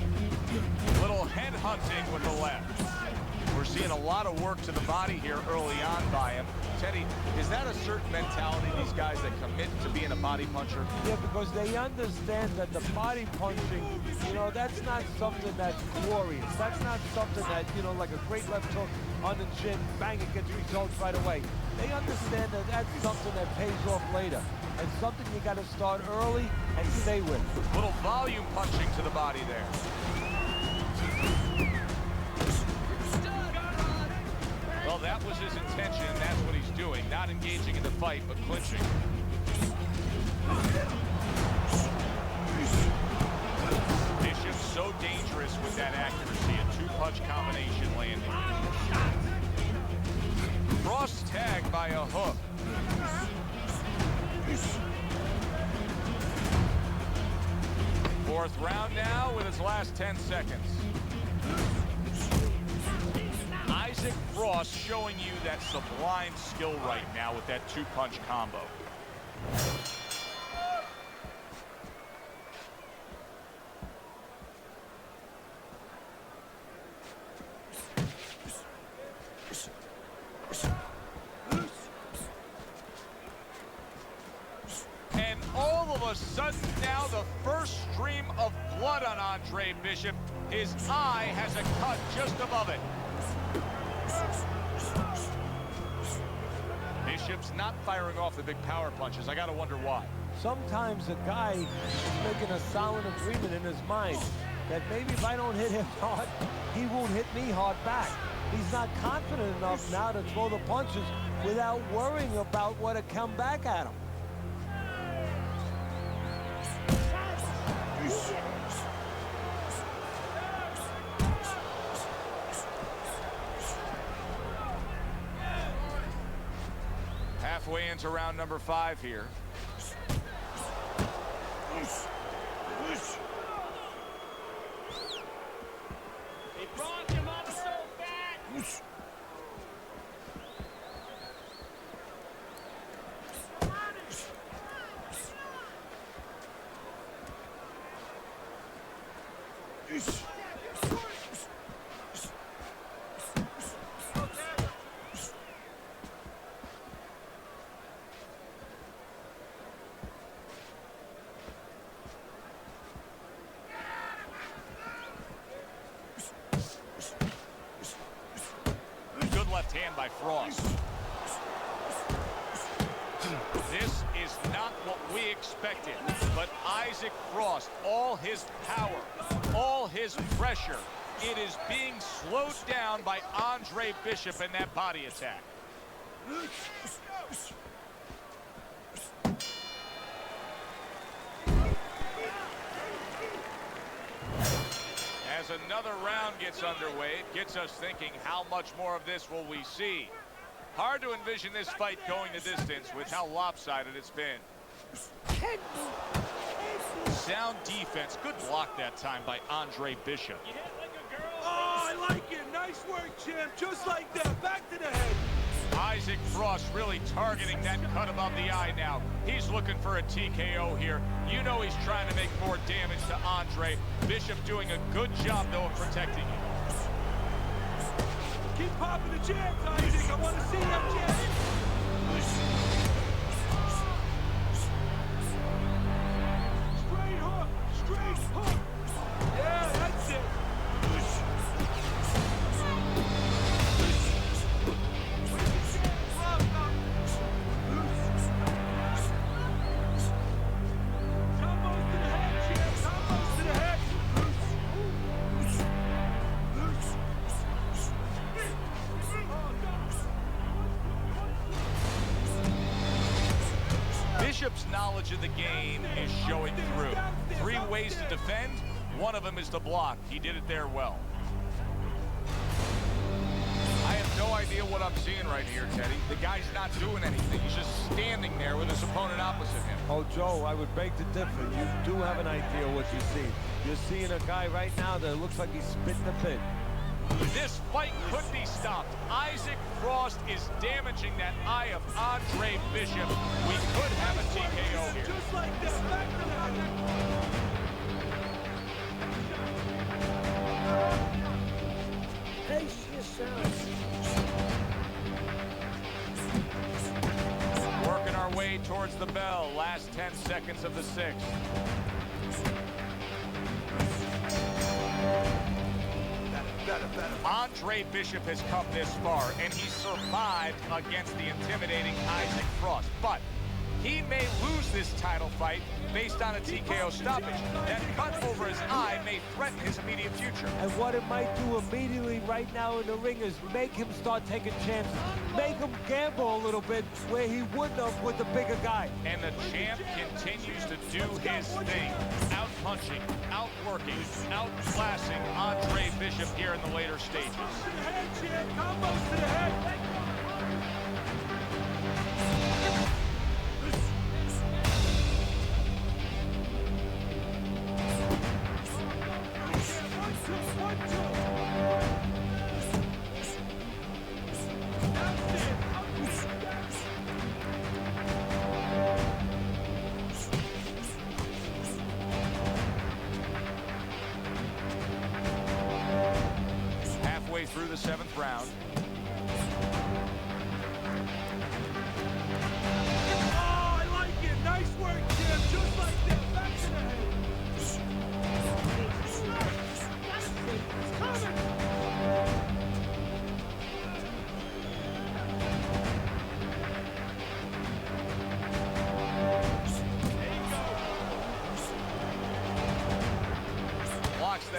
Little head hunting with the left. We're seeing a lot of work to the body here early on by him. Teddy, is that a certain mentality, these guys that commit to being a body puncher? Yeah, because they understand that the body punching, you know, that's not something that's glorious. That's not something that, you know, like a great left hook on the chin, bang, it gets results right away. They understand that that's something that pays off later. And something you got to start early and stay with. Little volume punching to the body there. Well, that was his intention, and that's what he's doing. Not engaging in the fight, but clinching. Bishop's so dangerous with that accuracy. A two-punch combination landing. Frost tagged by a hook. Fourth round now with its last 10 seconds. Isaac Frost showing you that sublime skill right now with that two-punch combo. And all of a sudden now the first stream of blood on Andre Bishop. His eye has a cut just above it. Bishop's not firing off the big power punches. I gotta wonder why. Sometimes a guy is making a solid agreement in his mind that maybe if I don't hit him hard, he won't hit me hard back. He's not confident enough now to throw the punches without worrying about what to come back at him. Halfway into round number 5 here. He brought him up so fast. Good left hand by Frost. This is not what we expected, but Isaac Frost, all his power, all his pressure, it is being slowed down by Andre Bishop in that body attack. As another round gets underway, it gets us thinking, how much more of this will we see? Hard to envision this fight going the distance with how lopsided it's been. Sound defense. Good block that time by Andre Bishop. You hit like a girl. Oh, I like it. Nice work, champ. Just like that. Back to the head. Isaac Frost really targeting that cut above the eye now. He's looking for a TKO here. You know he's trying to make more damage to Andre. Bishop doing a good job, though, of protecting him. Keep popping the jabs, Isaac. I want to see that jab. Straight hook. Straight hook. Yeah, that's it. Combos to the head, champ. Combos to the head. Bishop's knowledge of the game is showing through. 3 ways to defend. One of them is to block. He did it there well. I have no idea what I'm seeing right here, Teddy. The guy's not doing anything. He's just standing there with his opponent opposite him. Oh, Joe, I would beg to differ. You do have an idea what you see. You're seeing a guy right now that looks like he's spitting a pit. This fight could be stopped. Isaac Frost is damaging that eye of Andre Bishop. We could have a TKO here. Just like that. Back to the head. Pace yourself. Working our way towards the bell. Last 10 seconds of the 6th. Andre Bishop has come this far, and he survived against the intimidating Isaac Frost. But he may lose this title fight based on a TKO stoppage. That cut over his eye may threaten his immediate future. And what it might do immediately right now in the ring is make him start taking chances. Make him gamble a little bit where he wouldn't have with the bigger guy. And the champ continues to do his thing. Out-punching, outworking, outclassing Andre Bishop here in the later stages. To the head, champ. Combos to the head.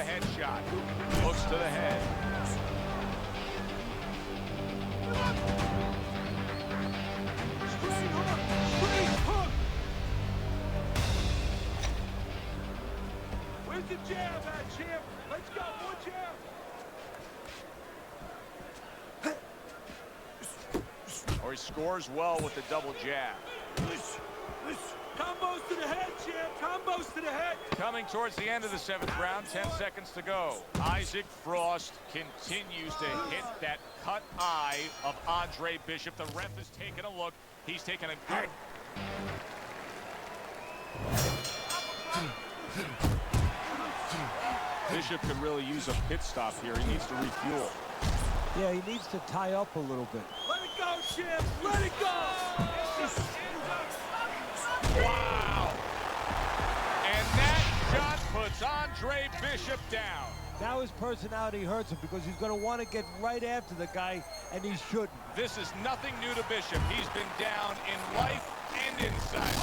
headshot. Looks to the head. Straight hook! Straight hook! Where's the jab at, champ? Let's go, one jab! Or he scores well with the double jab. Combos to the head, champ! Combos to the head! Coming towards the end of the 7th round, 10 seconds to go. Isaac Frost continues to hit that cut eye of Andre Bishop. The ref is taking a look. He's taking a good... Bishop could really use a pit stop here. He needs to refuel. Yeah, he needs to tie up a little bit. Let it go, champ! Let it go! Wow! And that shot puts Andre Bishop down. Now his personality hurts him because he's going to want to get right after the guy, and he shouldn't. This is nothing new to Bishop. He's been down in life and inside.